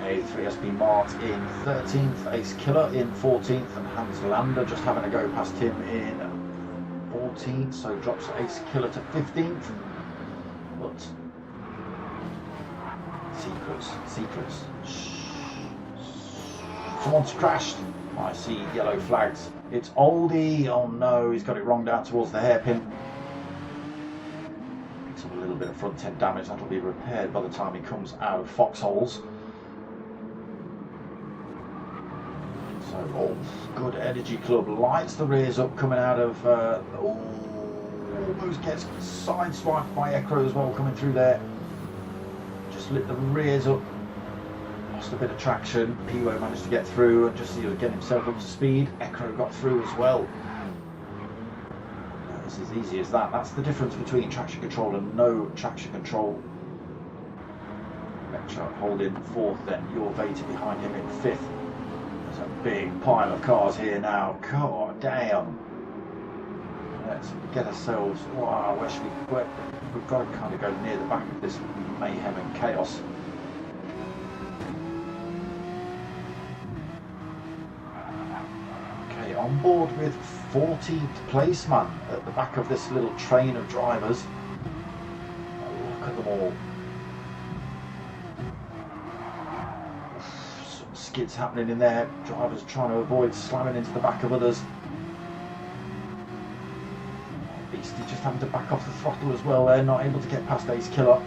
A3SB Mart in 13th, Ace Killer in 14th, and Hans Lander just having a go past him in 14th, so drops Ace Killer to 15th. But secrets. Someone's crashed. I see yellow flags. It's Oldie. Oh no, he's got it wrong down towards the hairpin. Picks up a little bit of front end damage. That'll be repaired by the time he comes out of foxholes. Oh, Good Energy Club lights the rears up coming out of almost gets sideswiped by Ekro as well coming through there. Just lit the rears up, lost a bit of traction. Piwo managed to get through and just get himself up to speed. Ekro got through as well. It's as easy as that. That's the difference between traction control and no traction control. Vectra holding fourth, then your Vater behind him in fifth. A big pile of cars here now. God damn. Let's get ourselves. Wow, we've got to kind of go near the back of this mayhem and chaos. Okay, on board with 14th place man at the back of this little train of drivers. Look at them all. Skids happening in there, drivers trying to avoid slamming into the back of others. Beastie just having to back off the throttle as well there, not able to get past Ace Killer.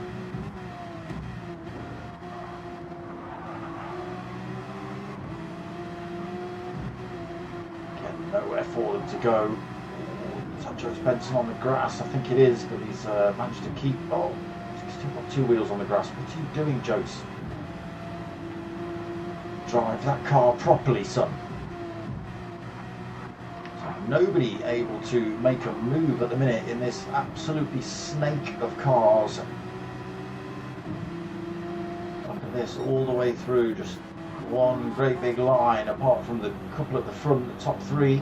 Again, nowhere for them to go. Is that Joe Benson on the grass? I think it is, but he's managed to keep. Oh, he's still got two wheels on the grass. What are you doing, Jose? Drive that car properly, son. So nobody able to make a move at the minute in this absolutely snake of cars. Look at this, all the way through, just one great big line, apart from the couple at the front, the top three.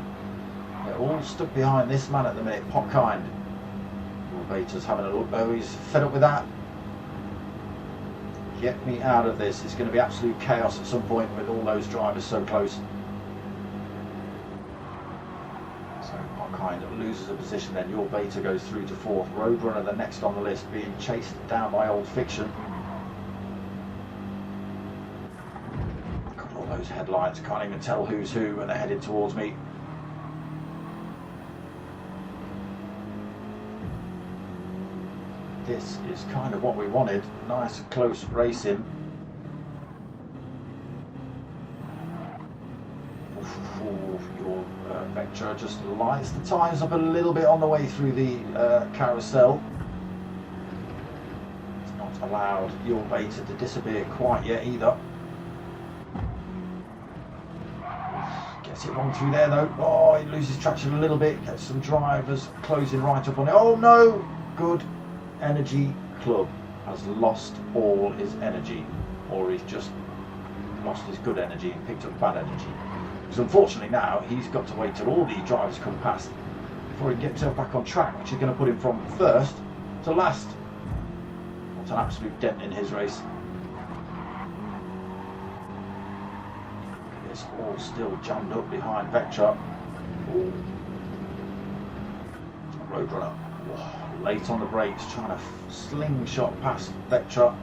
They're all stuck behind this man at the minute, Popkind. Bater's having a look though, he's fed up with that. Get me out of this. It's going to be absolute chaos at some point with all those drivers so close. So Popkind loses a position then. Your Bater goes through to fourth. Roadrunner the next on the list, being chased down by Old Fiction. Got all those headlights, can't even tell who's who, and they're headed towards me. This is kind of what we wanted, nice close racing. Your Vectra just lights the tyres up a little bit on the way through the carousel. It's not allowed your Beta to disappear quite yet either. Gets it wrong through there though. Oh, he loses traction a little bit, gets some drivers closing right up on it. Oh no, good. Energy Club has lost all his energy, or he's just lost his good energy and picked up bad energy. Because unfortunately now he's got to wait till all these drivers come past before he can get himself back on track, which is going to put him from first to last. What an absolute dent in his race. It's all still jammed up behind Vectra. Ooh. Roadrunner. Late on the brakes, trying to slingshot past Vectra.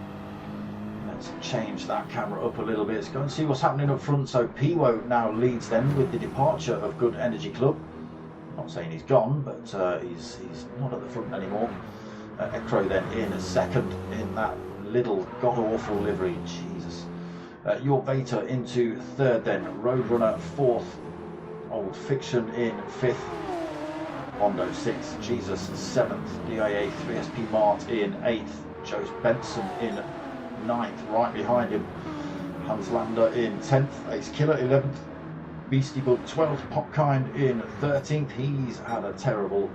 Let's change that camera up a little bit. Let's go and see what's happening up front. So Piwo now leads then with the departure of Good Energy Club. I'm not saying he's gone, but he's not at the front anymore. Ekro then in a second in that little god-awful livery. Jesus. Your Beta into third then. Roadrunner fourth. Old Fiction in fifth. Hondo 6, Jesus 7th, DIA 3SP Mart in 8th, Joe Benson in 9th, right behind him, Hans Lander in 10th, Ace Killer 11th, Beastie Bug 12th, Popkind in 13th, he's had a terrible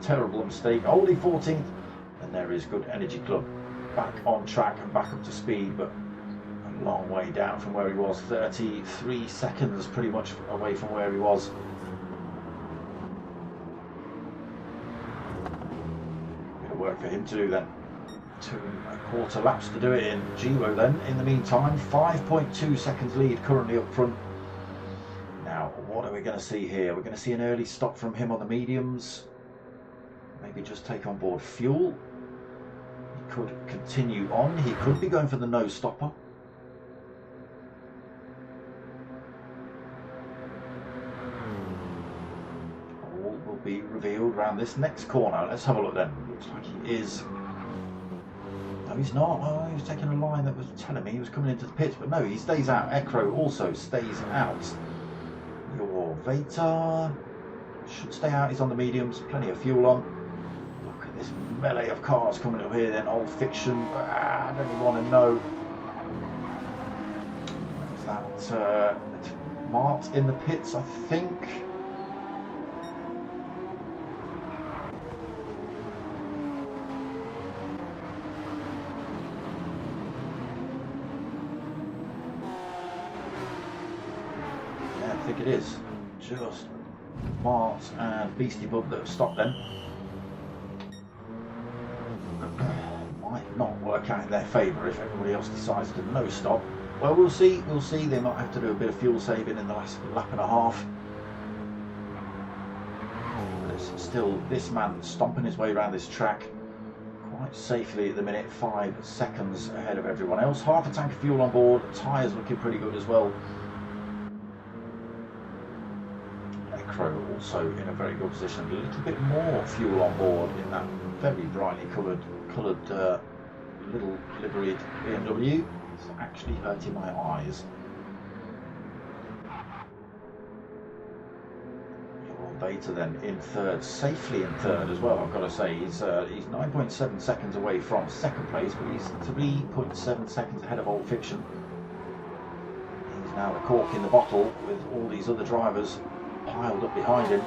mistake, Oldie 14th, and there is Good Energy Club, back on track and back up to speed, but a long way down from where he was, 33 seconds pretty much away from where he was. Work for him to do then. 2.25 laps to do it in. Giwo then in the meantime 5.2 seconds lead currently up front. Now what are we going to see here? We're going to see an early stop from him on the mediums, maybe just take on board fuel. He could continue on, he could be going for the nose stopper. Be revealed around this next corner. Let's have a look then. Looks like he is. No, he's not. Oh, he was taking a line that was telling me he was coming into the pits, but no, he stays out. Ekro also stays out. Your Veta should stay out. He's on the mediums. Plenty of fuel on. Look at this melee of cars coming up here then. Old Fiction. I don't even want to know. Is that Mart in the pits, I think? I think it is just Mart and Beastie Bug that have stopped then. Might not work out in their favour if everybody else decides to no stop. Well, we'll see. They might have to do a bit of fuel saving in the last lap and a half. There's still this man stomping his way around this track quite safely at the minute, 5 seconds ahead of everyone else. Half a tank of fuel on board, tyres looking pretty good as well. Also in a very good position, a little bit more fuel on board in that very brightly coloured little liveried BMW. It's actually hurting my eyes. Your Beta then in third, safely in third as well, I've got to say. He's 9.7 seconds away from second place, but he's 3.7 seconds ahead of Old Fiction. He's now the cork in the bottle with all these other drivers piled up behind him.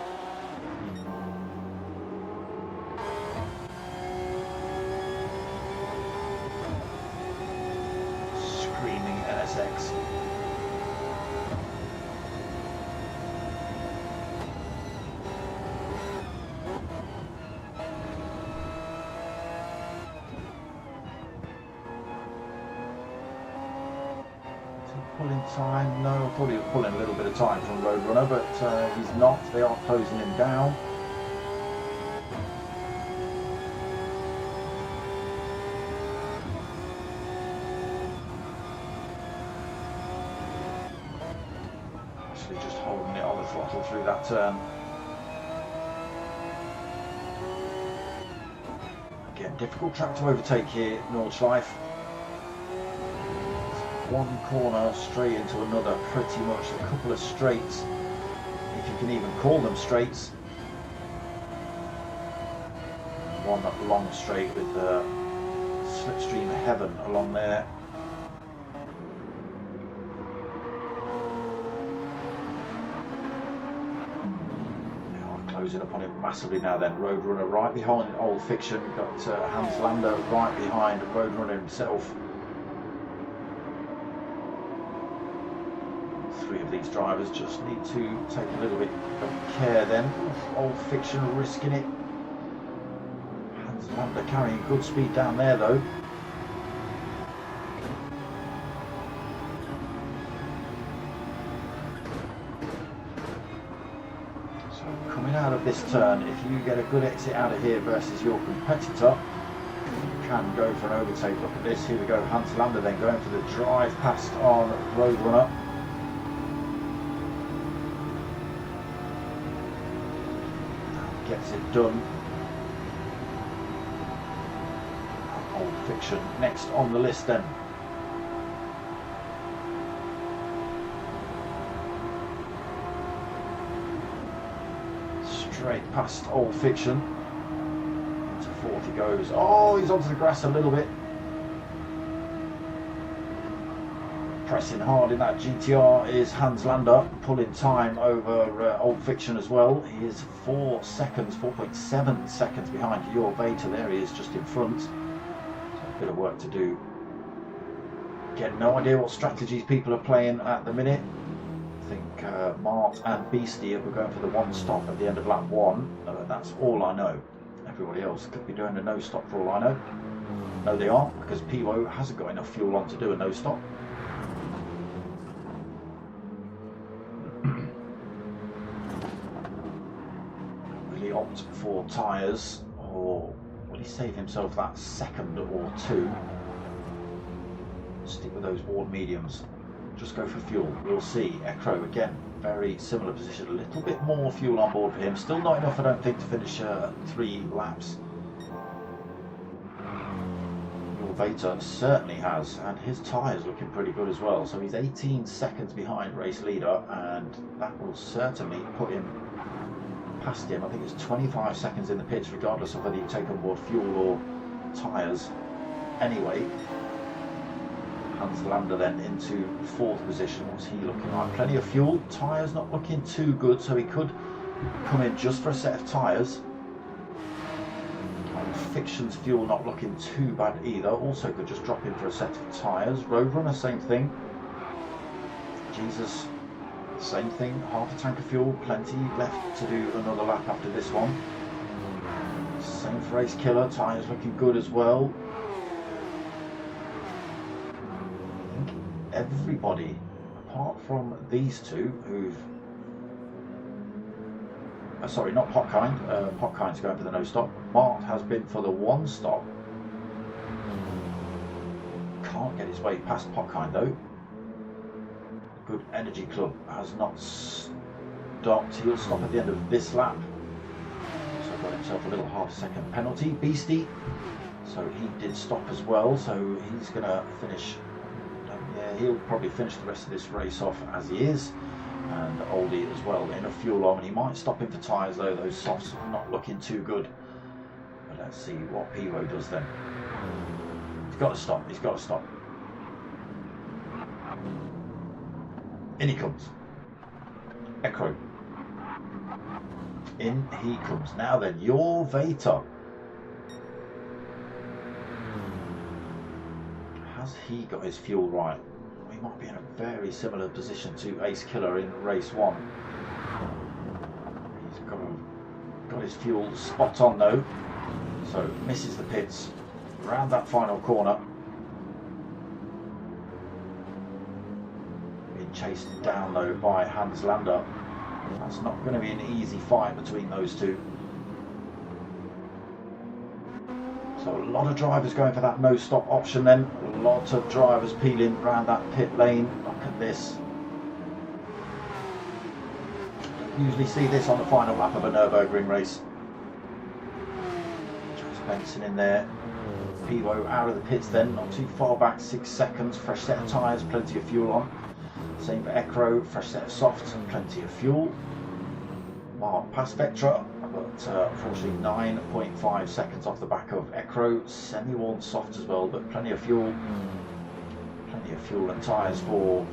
XX. Pulling time? No, I thought he was pulling a little bit of time from Roadrunner, but he's not. They are closing him down. Actually just holding it on the throttle through that turn. Again, difficult track to overtake here, Nordschleife. One corner straight into another, pretty much a couple of straights, if you can even call them straights. One long straight with slipstream heaven along there. They are closing up on it massively now then. Roadrunner right behind Old Fiction. We've got Hans Lander right behind Roadrunner himself. Three of these drivers just need to take a little bit of care then. Old Fiction risking it. Hans Lander carrying good speed down there though. So coming out of this turn, if you get a good exit out of here versus your competitor, you can go for an overtake. Look at this, here we go, Hans Lander then going for the drive past on Roadrunner. Gets it done. Old Fiction next on the list then. Straight past Old Fiction. Into fourth he goes. Oh, he's onto the grass a little bit. Pressing hard in that GTR is Hans Lander, pulling time over Old Fiction as well. He is 4 seconds, 4.7 seconds behind your Vater. There he is just in front. So a bit of work to do. Again, no idea what strategies people are playing at the minute. I think Mart and Beastie are going for the one stop at the end of lap 1. That's all I know. Everybody else could be doing a no stop for all I know. No, they aren't, because Pivo hasn't got enough fuel on to do a no stop. Opt for tyres, or will he save himself that second or two? Stick with those Ward mediums, just go for fuel. We'll see. Ekro again, very similar position, a little bit more fuel on board for him, still not enough I don't think to finish 3 laps. Your Vater certainly has, and his tyres looking pretty good as well, so he's 18 seconds behind race leader, and that will certainly put him past him. I think it's 25 seconds in the pits regardless of whether you take on board fuel or tyres. Anyway, Hans Lander then into 4th position. What's he looking like? Plenty of fuel. Tyres not looking too good, so he could come in just for a set of tyres. Fiction's fuel not looking too bad either. Also could just drop in for a set of tyres. Roadrunner, same thing. Jesus, same thing, half a tank of fuel, plenty left to do another lap after this one. Same for Race Killer, tyres looking good as well. I think everybody, apart from these two who've... sorry, not Potkind, Potkind's going for the no stop. Mart has been for the one stop. Can't get his way past Potkind though. Good Energy Club has not stopped. He'll stop at the end of this lap. So got himself a little half-second penalty. Beastie, so he did stop as well. So he's going to finish. Yeah, he'll probably finish the rest of this race off as he is. And Oldie as well. Enough fuel on. He might stop in for tyres though. Those softs are not looking too good. But let's see what Pivo does then. He's got to stop. He's got to stop. In he comes. Ekro. In he comes. Now then, your Vater. Has he got his fuel right? He might be in a very similar position to Ace Killer in race 1. He's got his fuel spot on though, so misses the pits around that final corner. Being chased down though by Hans Lander. That's not going to be an easy fight between those two. So a lot of drivers going for that no stop option then. A lot of drivers peeling around that pit lane. Look at this. Usually see this on the final lap of a Nurburgring race. Just Benson in there. Pivo out of the pits then, not too far back, 6 seconds. Fresh set of tyres, plenty of fuel on. Same for Ekro, fresh set of softs and plenty of fuel. Mark past Vectra, but unfortunately 9.5 seconds off the back of Ekro. Semi-worn soft as well, but plenty of fuel. Plenty of fuel and tyres for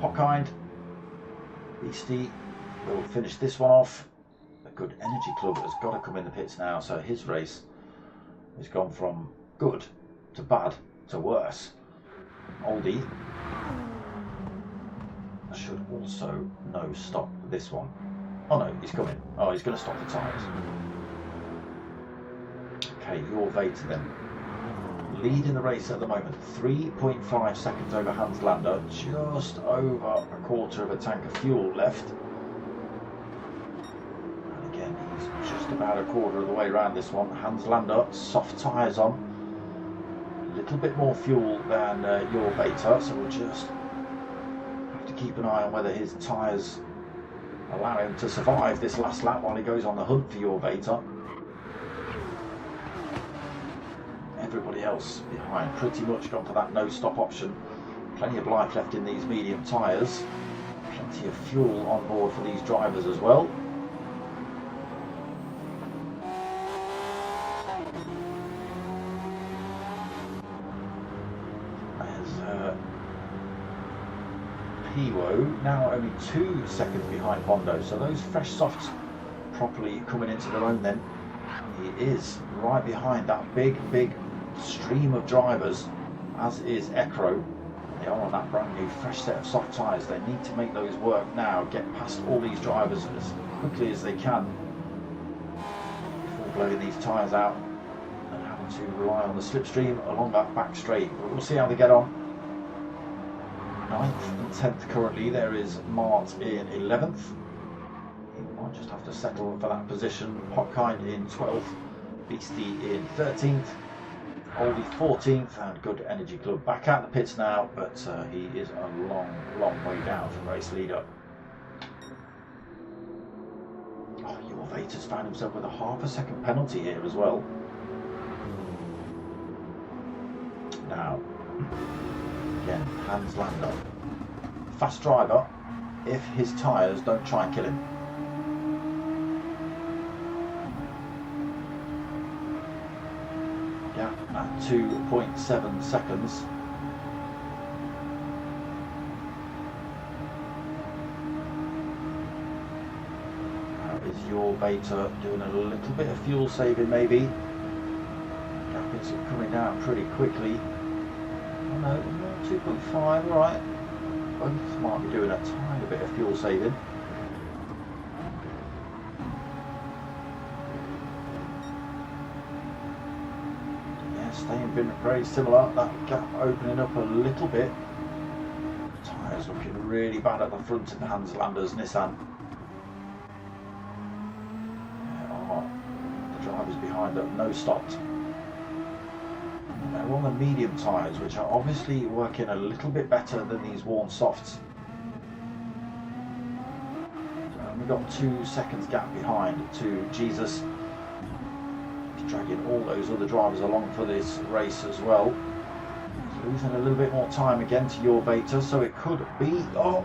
Hockind. Beastie will finish this one off. A good Energy Club has got to come in the pits now, so his race has gone from good to bad to worse. Oldie should also no stop this one. Oh no, he's coming. Oh, he's going to stop the tyres. Okay, your Vader then. Leading the race at the moment. 3.5 seconds over Hans Lander. Just over a quarter of a tank of fuel left. And again, he's just about a quarter of the way around this one. Hans Lander, soft tyres on. A little bit more fuel than your Vader, so we'll just to keep an eye on whether his tyres allow him to survive this last lap while he goes on the hunt for your Vader. Everybody else behind pretty much gone for that no stop option. Plenty of life left in these medium tyres. Plenty of fuel on board for these drivers as well. Piwo now only 2 seconds behind Bondo, so those fresh softs properly coming into their own then. He is right behind that big stream of drivers, as is Ekro. They are on that brand new fresh set of soft tyres. They need to make those work now, get past all these drivers as quickly as they can before blowing these tyres out and having to rely on the slipstream along that back straight. But we'll see how they get on. 9th and 10th currently. There is Mart in 11th. He might just have to settle for that position. Hotkind in 12th. Beastie in 13th. Oldie 14th, and Good Energy Club back out the pits now, but he is a long way down from race leader. Oh, your Vader's found himself with a ½ second penalty here as well. Now, again, Hans Lander. Fast driver if his tyres don't try and kill him. Gap at 2.7 seconds. Now is your Vader doing a little bit of fuel saving maybe? Gap is coming down pretty quickly. Oh no, 2.5, alright. Both might be doing a tiny bit of fuel saving. Yeah, staying very similar. That gap opening up a little bit. Tyres looking really bad at the front in Hans Lander's Nissan. The drivers behind have no stopped. They're on the medium tyres, which are obviously working a little bit better than these worn softs. We've got 2 seconds gap behind to Jesus. He's dragging all those other drivers along for this race as well. He's losing a little bit more time again to your Vader, so it could be... Oh!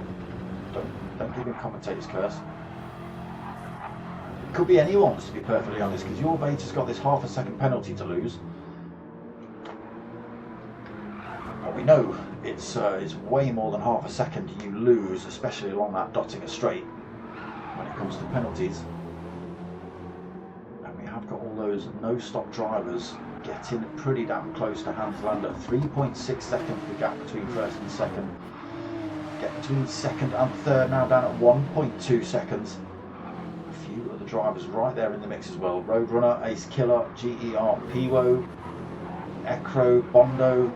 Don't give him commentator's curse. It could be anyone's, to be perfectly honest, because your Vader's got this ½ second penalty to lose. We know it's way more than ½ second you lose, especially along that Dottinger straight when it comes to penalties. And we have got all those no-stop drivers getting pretty damn close to Hans Lander. 3.6 seconds the gap between first and second. between second and third, now down at 1.2 seconds. A few other drivers right there in the mix as well. Roadrunner, Ace Killer, GER, Piwo, Ekro, Bondo.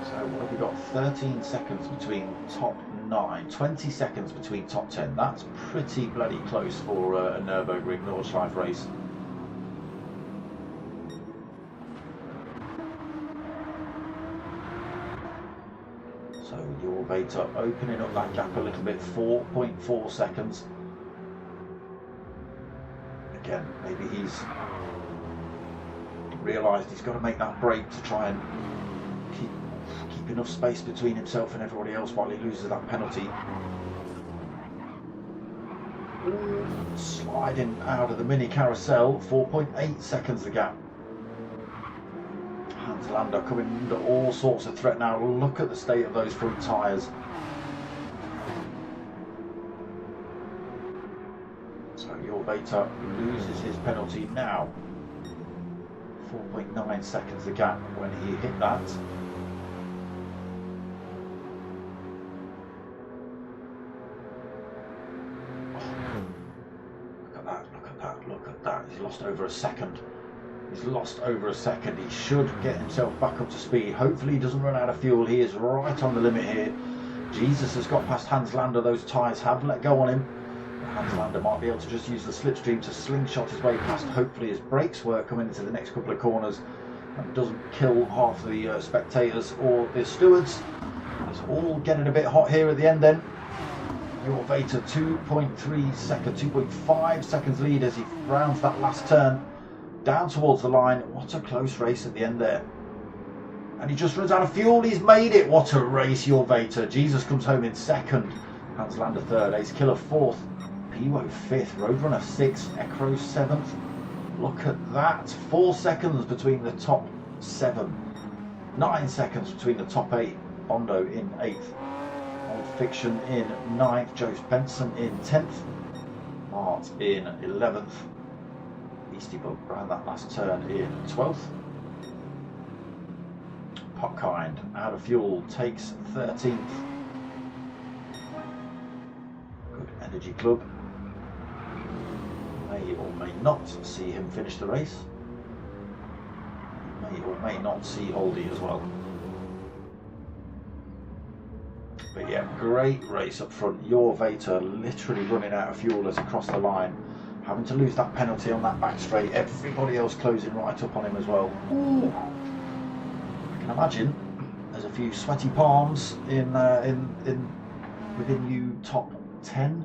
So what have we got? 13 seconds between top 9, 20 seconds between top 10. That's pretty bloody close for a Nurburgring Nordschliefe race. So your Beta opening up that gap a little bit, 4.4 seconds. Again, maybe he's realised he's got to make that break to try and keep enough space between himself and everybody else while he loses that penalty. Sliding out of the mini carousel, 4.8 seconds the gap. Hans Lander coming under all sorts of threat now. Look at the state of those front tyres. So your Beta loses his penalty now. 4.9 seconds the gap when he hit that. Look at that, he's lost over a second. He's lost over a second. He should get himself back up to speed. Hopefully he doesn't run out of fuel. He is right on the limit here. Jesus has got past Hans Lander. Those tyres have let go on him. Hans Lander might be able to just use the slipstream to slingshot his way past. Hopefully his brakes work coming into the next couple of corners and doesn't kill half the spectators or the stewards. It's all getting a bit hot here at the end then. Your Beta 2.3 seconds, 2.5 seconds lead as he rounds that last turn down towards the line. What a close race at the end there. And he just runs out of fuel. He's made it. What a race, your Beta. Jesus comes home in second. Hans Lander third. Ace Killer fourth. Piwo fifth. Roadrunner sixth. Ekro seventh. Look at that. 4 seconds between the top 7. 9 seconds between the top 8. Bondo in 8th. Old Fiction in 9th. Joe Benson in 10th. Mart in 11th. Beastie Bug around that last turn in 12th. Potkind out of fuel takes 13th. Good Energy Club may or may not see him finish the race. May or may not see Holdy as well. But yeah, great race up front. Your Beta literally running out of fuel as he crossed the line, having to lose that penalty on that back straight. Everybody else closing right up on him as well. Ooh. I can imagine there's a few sweaty palms in within you top 10.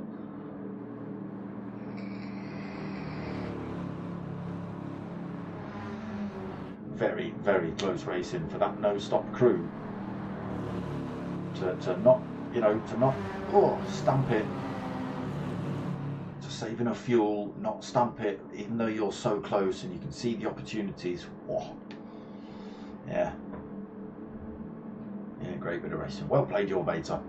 Very, very close racing for that no-stop crew. To not stamp it, to save enough fuel, not stamp it, even though you're so close and you can see the opportunities. Oh, yeah, great bit of racing. Well played, your Beta.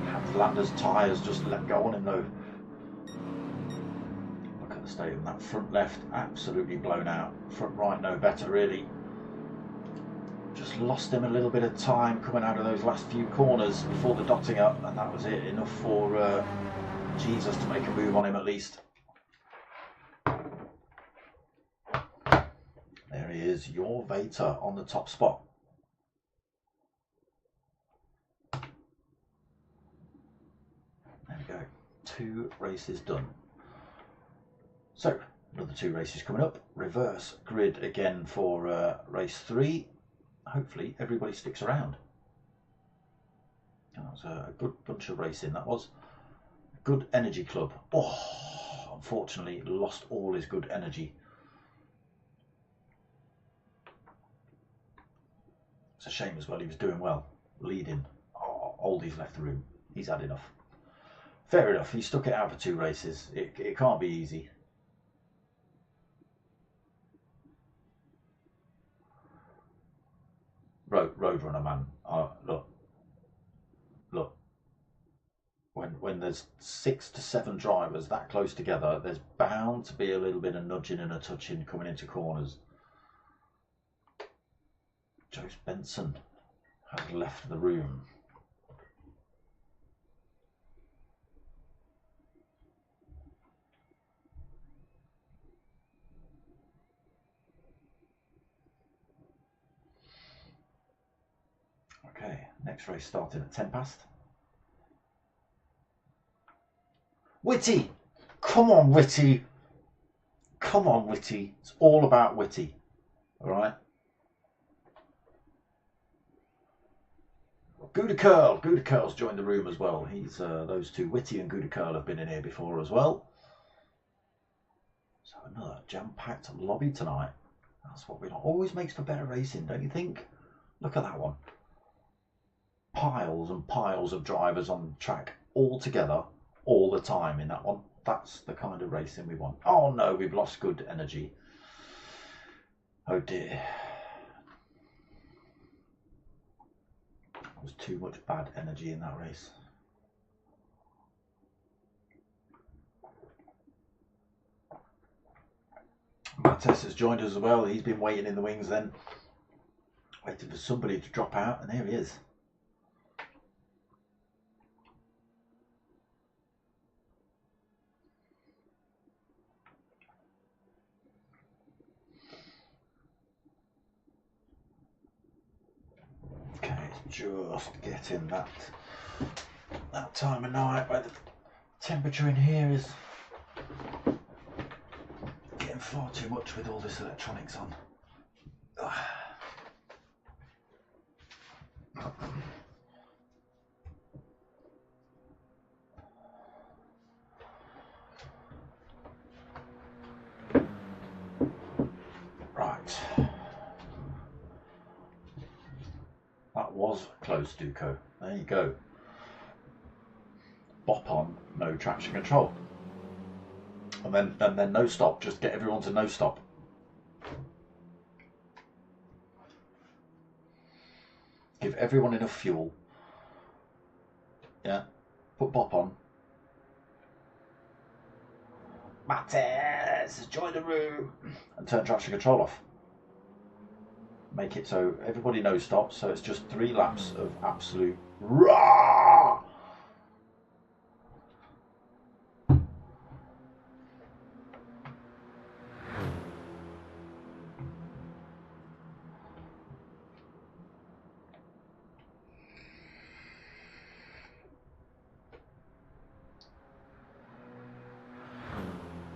Hans Lander's tyres just let go on him though. State of that front left absolutely blown out. Front right no better really. Just lost him a little bit of time coming out of those last few corners before the dotting up, and that was it. Enough for Jesus to make a move on him at least. There he is, your Beta on the top spot. There we go. 2 races done. So, another 2 races coming up. Reverse grid again for race 3. Hopefully everybody sticks around. That was a good bunch of racing, that was. Good Energy Club. Oh, unfortunately lost all his good energy. It's a shame as well, he was doing well, leading. Oh, Oldie's left the room. He's had enough. Fair enough, he stuck it out for 2 races. It can't be easy. Roadrunner man, look, when there's 6 to 7 drivers that close together, there's bound to be a little bit of nudging and a touching coming into corners. Joe Benson has left the room. Okay, next race starting at 10 past. Whitty! Come on, Whitty! Come on, Whitty. It's all about Whitty. Alright? Gouda Curl. Gouda Curl's joined the room as well. He's those two, Whitty and Gouda Curl, have been in here before as well. So another jam-packed lobby tonight. That's what we want. Always makes for better racing, don't you think? Look at that one. Piles and piles of drivers on the track all together all the time in that one. That's the kind of racing we want. Oh no, we've lost good energy. Oh dear. There was too much bad energy in that race. Mattes has joined us as well. He's been waiting in the wings then. Waiting for somebody to drop out, and there he is. Okay, it's just getting that time of night where the temperature in here is getting far too much with all this electronics on. Right. That was close, Duco. There you go. Bop on, no traction control. And then no stop. Just get everyone to no stop. Give everyone enough fuel. Yeah. Put bop on. Mattes, join the room. And turn traction control off. Make it so everybody no stops. So it's just 3 laps of absolute raw.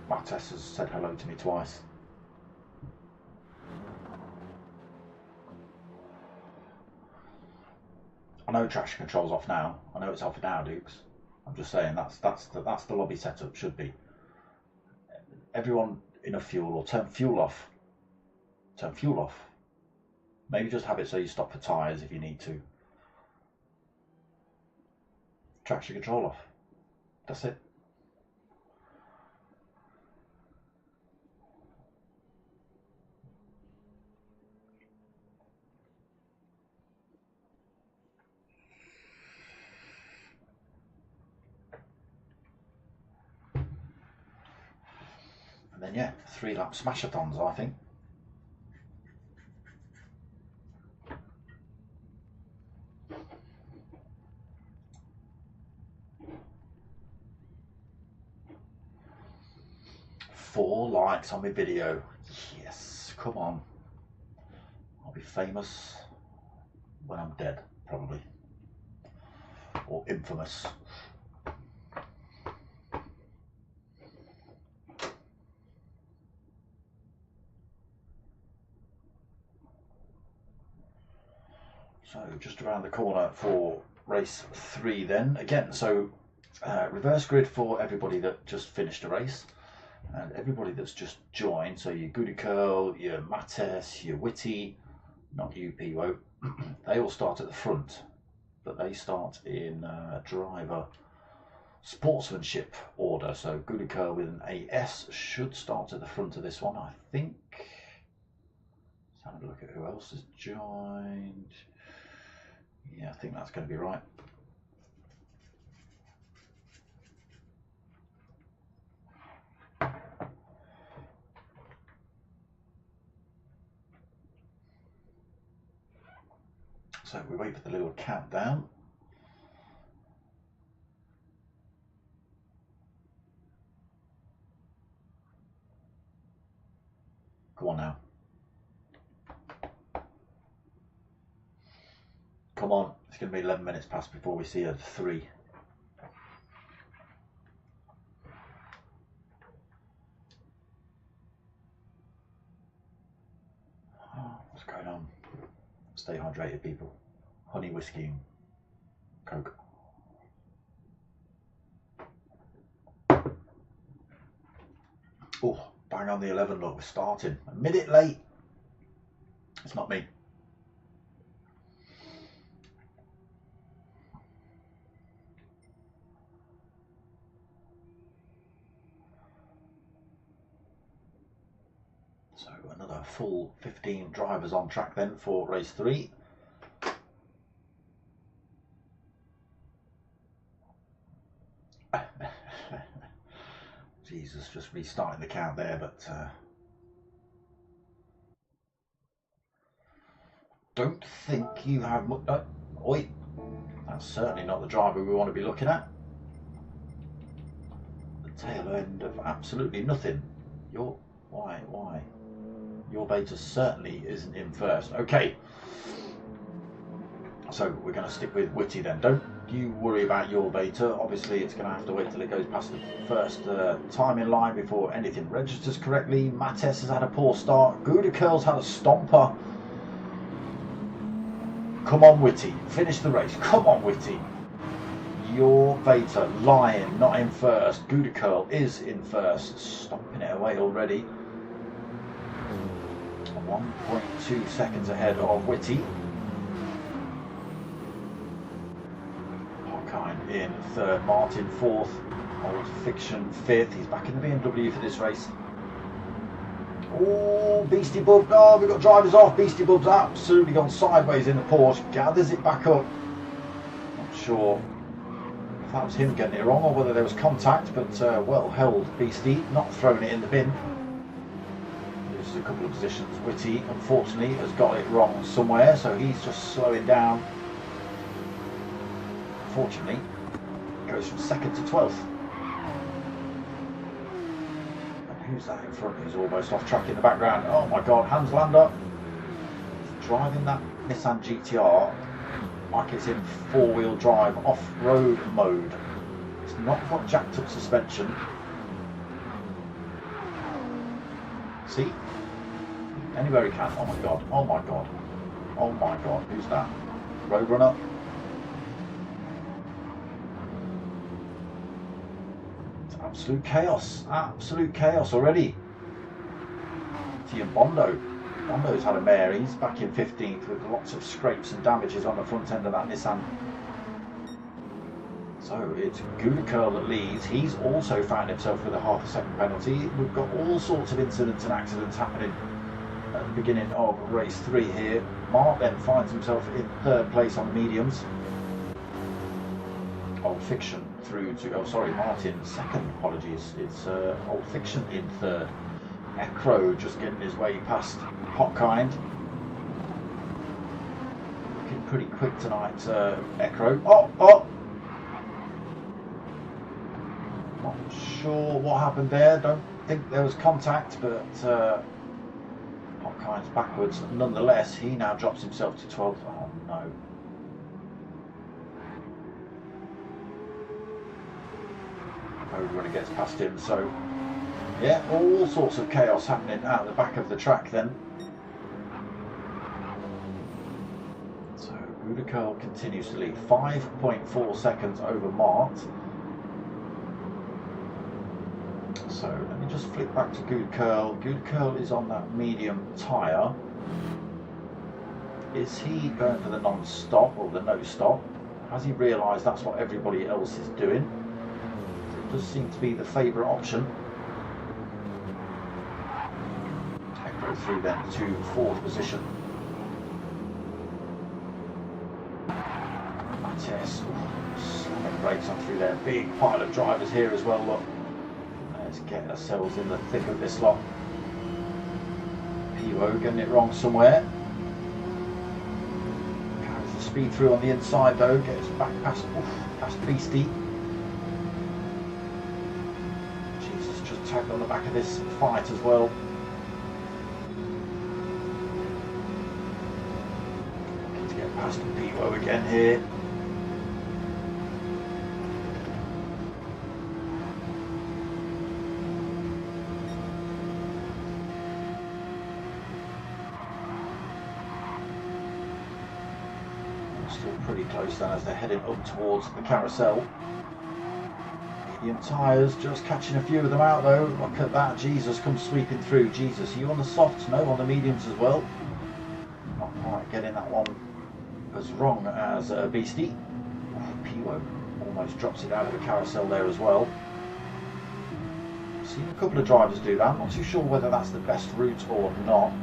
Mattes has said hello to me twice. I know traction control's off now. I know it's off now, Dukes. I'm just saying that's the lobby setup should be. Everyone enough fuel, or turn fuel off. Turn fuel off. Maybe just have it so you stop for tyres if you need to. Traction control off. That's it. And then yeah, 3 lap smashathons, I think. Four likes on my video. Yes, come on. I'll be famous when I'm dead, probably. Or infamous. So just around the corner for race 3 then. Again, so reverse grid for everybody that just finished a race. And everybody that's just joined, so your Gouda Curl, your Mattes, your Whitty, not you, Piwo, they all start at the front, but they start in driver sportsmanship order. So Gouda Curl with an AS should start at the front of this one, I think. Let's have a look at who else has joined. Yeah, I think that's going to be right. So we wait for the little countdown. Go on now. Come on, it's going to be 11 minutes past before we see a 3. Oh, what's going on? Stay hydrated, people. Honey, whiskey, and Coke. Oh, bang on the 11, look, we're starting. A minute late. It's not me. So another full 15 drivers on track then for race 3. Jesus, just restarting the count there, but don't think you have much. Oi, that's certainly not the driver we want to be looking at. The tail end of absolutely nothing. Why? Your beta certainly isn't in first. Okay, so we're going to stick with Whitty then. Don't you worry about your beta. Obviously, it's going to have to wait till it goes past the first time in line before anything registers correctly. Mattes has had a poor start. Gouda Curl's had a stomper. Come on, Whitty. Finish the race. Come on, Whitty. Your beta lying, not in first. Gouda Curl is in first. Stomping it away already. 1.2 seconds ahead of Whitty. Hockind in third, Martin fourth, Old Fiction fifth. He's back in the BMW for this race. Oh, Beastie Bub. Oh, we've got drivers off. Beastie Bub's absolutely gone sideways in the Porsche. Gathers it back up. Not sure if that was him getting it wrong or whether there was contact, but well held Beastie, not throwing it in the bin. There's a couple of positions. Whitty, unfortunately, has got it wrong somewhere, so he's just slowing down. Fortunately, goes from 2nd to 12th. And who's that in front? Who's almost off track in the background? Oh my God, Hans Lander. He's driving that Nissan GTR like it's in 4-wheel drive off-road mode. It's not got jacked up suspension. See? Anywhere he can. Oh my God, oh my God, oh my God, who's that? Roadrunner? It's absolute chaos already. And Bondo. Bondo's had a mare. He's back in 15th with lots of scrapes and damages on the front end of that Nissan. So it's Gouda Curl that leads. He's also found himself with a half a second penalty. We've got all sorts of incidents and accidents happening at the beginning of race 3 here. Mark then finds himself in third place on the mediums. Old Fiction through to, oh sorry, Martin second, apologies. It's Old Fiction in third. Ecro just getting his way past Hockind. Looking pretty quick tonight, Ecro. Oh! Not sure what happened there. Don't think there was contact, but Hockind's backwards. Nonetheless, he now drops himself to 12th. Oh no. Everybody gets past him, so yeah, all sorts of chaos happening out the back of the track then. So Gouda Curl continues to lead, 5.4 seconds over Mart. So let me just flick back to Gouda Curl. Gouda Curl is on that medium tyre. Is he going for the non-stop or the no-stop? Has he realised that's what everybody else is doing? It does seem to be the favourite option. Through then to 4th position. Mattes slamming brakes on through there. Big pile of drivers here as well. Look, let's get ourselves in the thick of this lot. Pivo getting it wrong somewhere. Carries the speed through on the inside though, gets back past Beastie. Jesus, just tagged on the back of this fight as well. Looking to get past Pivo again here. Still pretty close then as they're heading up towards the carousel. Medium tyres, just catching a few of them out though. Look at that, Jesus comes sweeping through. Jesus, are you on the softs? No, on the mediums as well. Not quite getting that one as wrong as Beastie. Pivo almost drops it out of the carousel there as well. Seen a couple of drivers do that, not too sure whether that's the best route or not.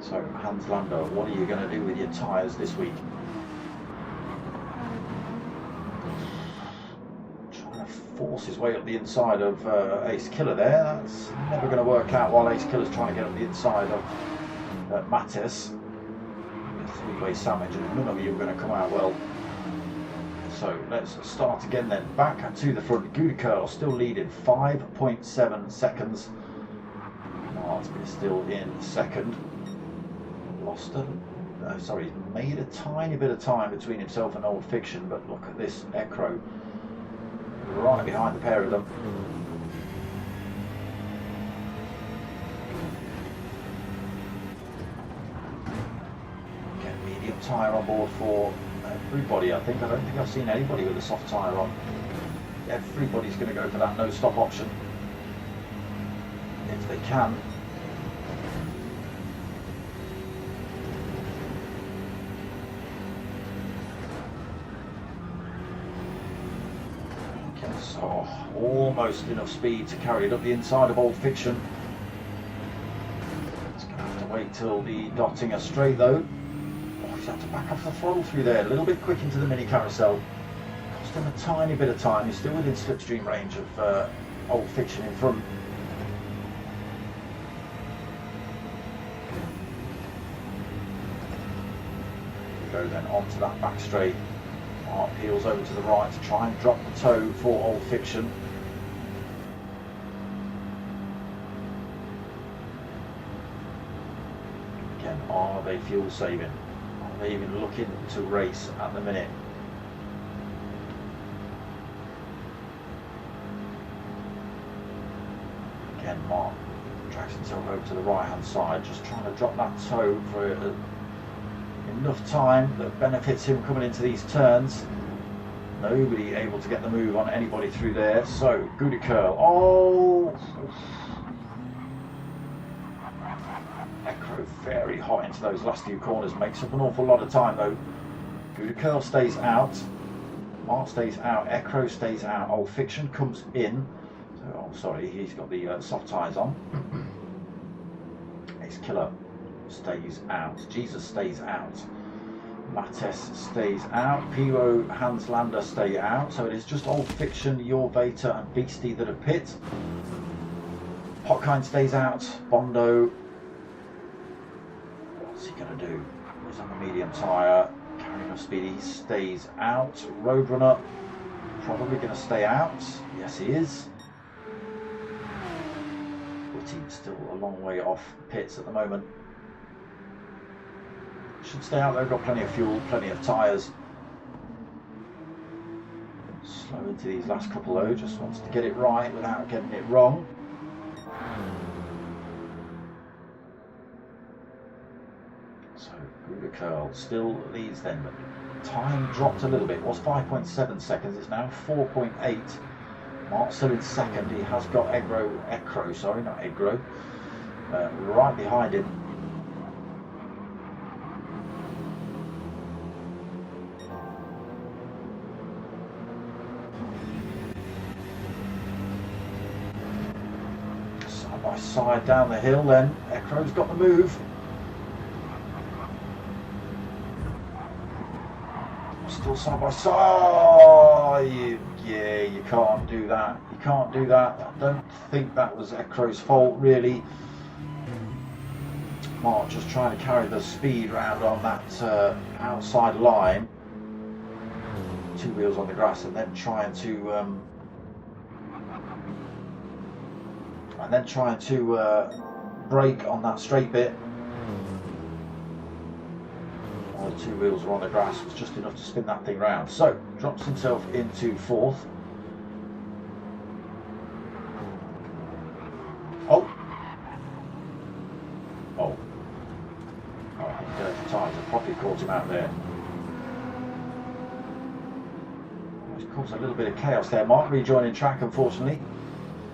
So, Hans Lander, what are you going to do with your tyres this week? Trying to force his way up the inside of Ace Killer there. That's never going to work out while Ace Killer's trying to get up the inside of Mattis. A three-way sandwich, and none of you are going to come out well. So, let's start again then. Back to the front. Gudikar still leading, 5.7 seconds. Martin is still in second. Made a tiny bit of time between himself and Old Fiction, but look at this Ekro right behind the pair of them. Get medium tyre on board for everybody. I don't think I've seen anybody with a soft tyre on. Everybody's going to go for that no stop option if they can. So almost enough speed to carry it up the inside of Old Fiction. It's going to have to wait till the Dottinger straight though. Oh, he's had to back off the throttle through there, a little bit quick into the mini carousel. Cost him a tiny bit of time. He's still within slipstream range of Old Fiction in front. Go then onto that back straight. Mark peels over to the right to try and drop the toe for Old Fiction. Again, are they fuel saving? Are they even looking to race at the minute? Again, Mark drags himself over to the right hand side, just trying to drop that toe for enough time that benefits him coming into these turns. Nobody able to get the move on anybody through there. So Gudikar, oh, Ekro very hot into those last few corners, makes up an awful lot of time though. Gudikar stays out, Mark stays out, Ekro stays out, Old Fiction comes in. So, oh sorry, he's got the soft tyres on. Ace Killer stays out, Jesus stays out, Mattes stays out, Pivo, Hans Lander stay out, so it is just Old Fiction, Jorvator and Beastie that are pit. Hotkind stays out, Bondo, what's he going to do? He's on the medium tyre, carrying enough speed, he stays out. Roadrunner, probably going to stay out, yes he is. Whitty still a long way off pits at the moment. Should stay out though, got plenty of fuel, plenty of tyres. Slow into these last couple though, just wants to get it right without getting it wrong. So Gudikar still leads then, but time dropped a little bit. It was 5.7 seconds, it's now 4.8. Mark's still in second, he has got Ekro, not Egro, right behind him. By side down the hill then, Ekro's got the move. Still side by side. Yeah, you can't do that. You can't do that. I don't think that was Ekro's fault really. Mark just trying to carry the speed round on that outside line. 2 wheels on the grass, and then trying to brake on that straight bit. While the 2 wheels were on the grass, was just enough to spin that thing round. So drops himself into 4th. Oh, I think dirty tyres have probably caught him out there. It's caused a little bit of chaos there. Mark rejoining track, unfortunately.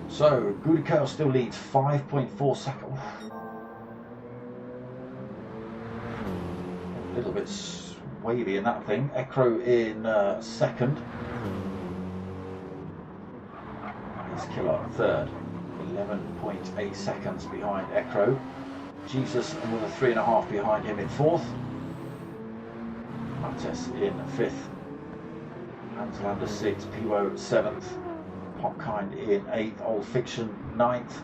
So GR3 still leads 5.4 seconds. A little bit wavy in that thing. GR3 in 2nd. He's Killer 3rd. 11.8 seconds behind GR3. Jesus another 3.5 behind him in 4th. Mattes in 5th. Hanslander 6th. Piwo 7th. Potkind in 8th. Old Fiction 9th.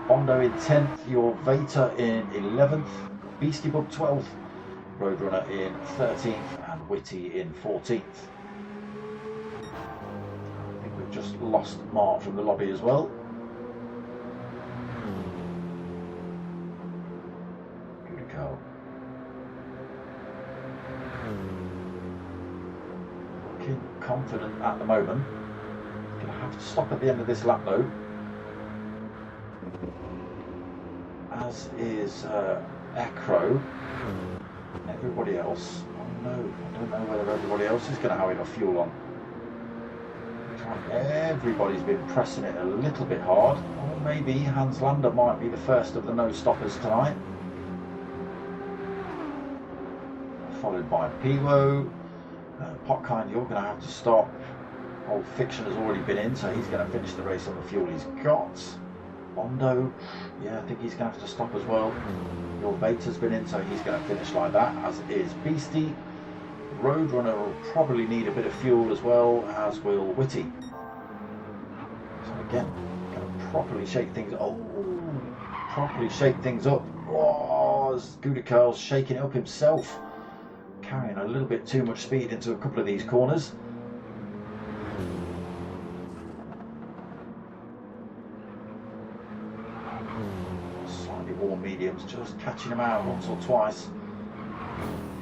Bondo in 10th. Your Vater in 11th. Beastie Bug 12th. Roadrunner in 13th. And Witty in 14th. I think we've just lost Mark from the lobby as well. Looking confident at the moment. Going to have to stop at the end of this lap though. As is GR3. Everybody else. Oh no, I don't know whether everybody else is going to have enough fuel on. Everybody's been pressing it a little bit hard. Or maybe Hanslander might be the first of the no stoppers tonight. Followed by Piwo. Potkind, you're going to have to stop. Old Fiction has already been in, so he's going to finish the race on the fuel he's got. Bondo, yeah, I think he's going to have to stop as well. Your Vater's been in, so he's going to finish like that, as is Beastie. Roadrunner will probably need a bit of fuel as well, as will Witty. So again, going to properly shake things up. Oh, properly shake things up. Oh, GR3's shaking it up himself. Carrying a little bit too much speed into a couple of these corners. Slightly warm mediums, just catching him out once or twice.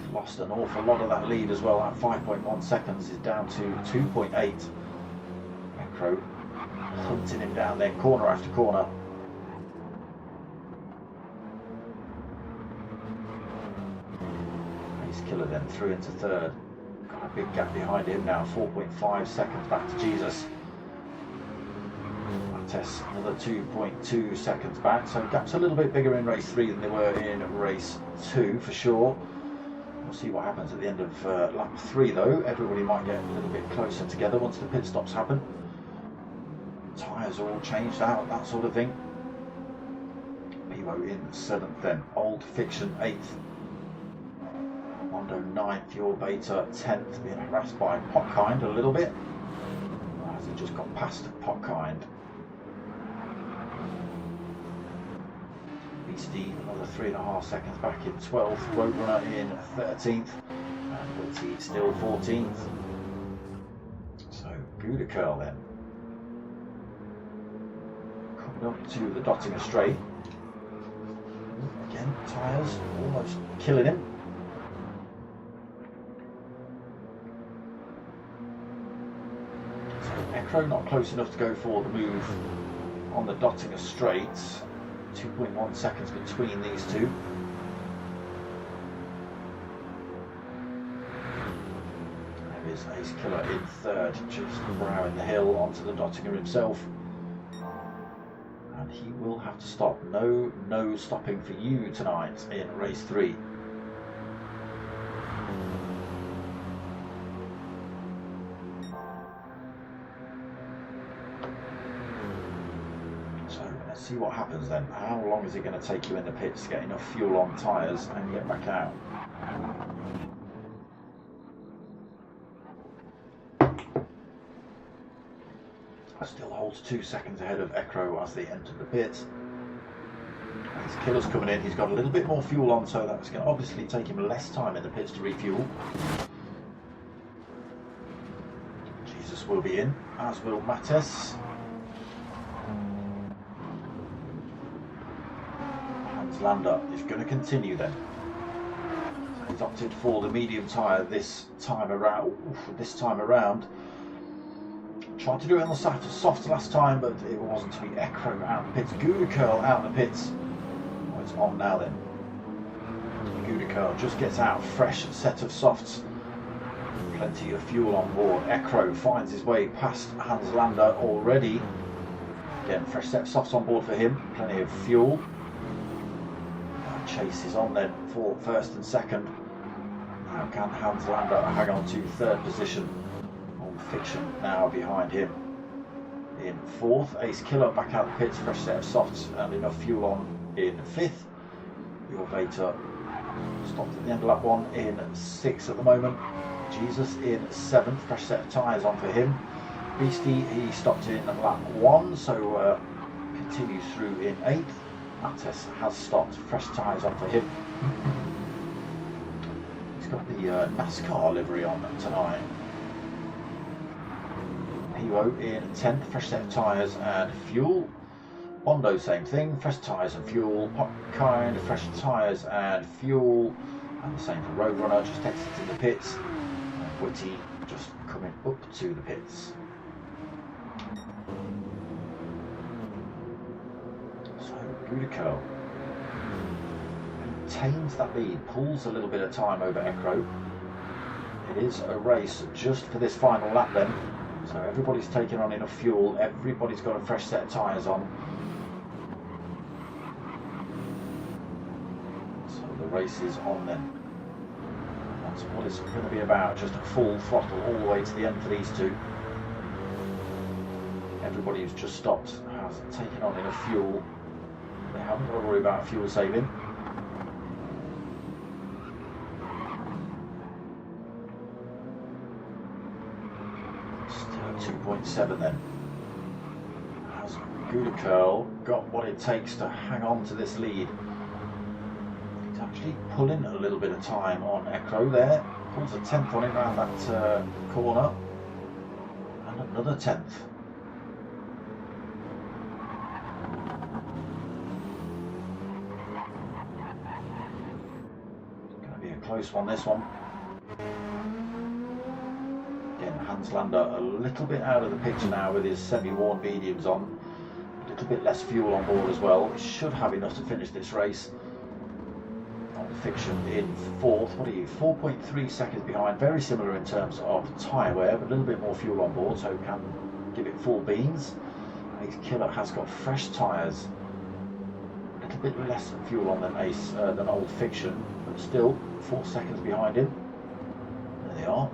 He's lost an awful lot of that lead as well. At 5.1 seconds is down to 2.8. GR3 hunting him down there, corner after corner. Killer then through into 3rd. Got a big gap behind him now, 4.5 seconds back to Jesus. Mattes another 2.2 seconds back, so gaps a little bit bigger in race 3 than they were in race 2 for sure. We'll see what happens at the end of lap 3 though. Everybody might get a little bit closer together once the pit stops happen. Tyres are all changed out, that sort of thing. Piwo in 7th then. Old Fiction 8th. Bondo 9th, your Vater 10th, being harassed by Potkind a little bit. As he just got past Potkind. Beastie another 3.5 seconds back in 12th, Roadrunner in 13th, and Witty still 14th. So GR3 then. Coming up to the Dottinger straight. Again, tyres almost killing him. GR3 not close enough to go for the move on the Dottinger straight. 2.1 seconds between these two. There is Ace Killer in 3rd, just browing the hill onto the Dottinger himself. And he will have to stop. No stopping for you tonight in race 3. See what happens then. How long is it going to take you in the pits to get enough fuel on tyres and get back out? Still holds 2 seconds ahead of GR3 as they enter the pits. His killer's coming in. He's got a little bit more fuel on, so that's going to obviously take him less time in the pits to refuel. Jesus will be in, as will Mattes. Lander is going to continue then. So he's opted for the medium tyre this time around. Tried to do it on the soft last time, but it wasn't to be. Ekro out the pits. Gouda Curl out the pits. Oh, it's on now then. Gouda Curl just gets out. Fresh set of softs. Plenty of fuel on board. Ekro finds his way past Hans Lander already. Again, fresh set of softs on board for him. Plenty of fuel. Chase is on then for first and second. Now can Hans Lander hang on to third position? On Fiction now behind him. In fourth, Ace Killer back out the pits, fresh set of softs and enough fuel on in fifth. Your Vader stopped at the end of lap one in sixth at the moment. Jesus in seventh, fresh set of tyres on for him. Beastie, he stopped in lap one, so continues through in eighth. Mattes has stopped, fresh tyres on for him. He's got the NASCAR livery on tonight. Pivo in 10th, fresh set of tyres and fuel. Bondo, same thing, fresh tyres and fuel. Kind, fresh tyres and fuel. And the same for Roadrunner, just exited the pits. And Witty just coming up to the pits. Gouda Curl maintains that lead, pulls a little bit of time over Ekro. It is a race just for this final lap then, so everybody's taking on enough fuel, everybody's got a fresh set of tyres on. So the race is on then. That's what it's going to be about, just a full throttle all the way to the end for these two. Everybody who's just stopped has taken on enough fuel. They haven't got to worry about fuel saving. Still at 2.7 then. Has Gouda Curl got what it takes to hang on to this lead? He's actually pulling a little bit of time on Ekro there. Pulls a 10th on it around that corner. And another 10th. Close one, this one. Again, Hans Lander a little bit out of the picture now with his semi-worn mediums on. A little bit less fuel on board as well. He should have enough to finish this race. On Fiction in fourth. What are you? 4.3 seconds behind. Very similar in terms of tyre wear, but a little bit more fuel on board, so can give it full beans. Ace Killer has got fresh tyres. A little bit less fuel on than Old Fiction, but still 4 seconds behind him. There they are.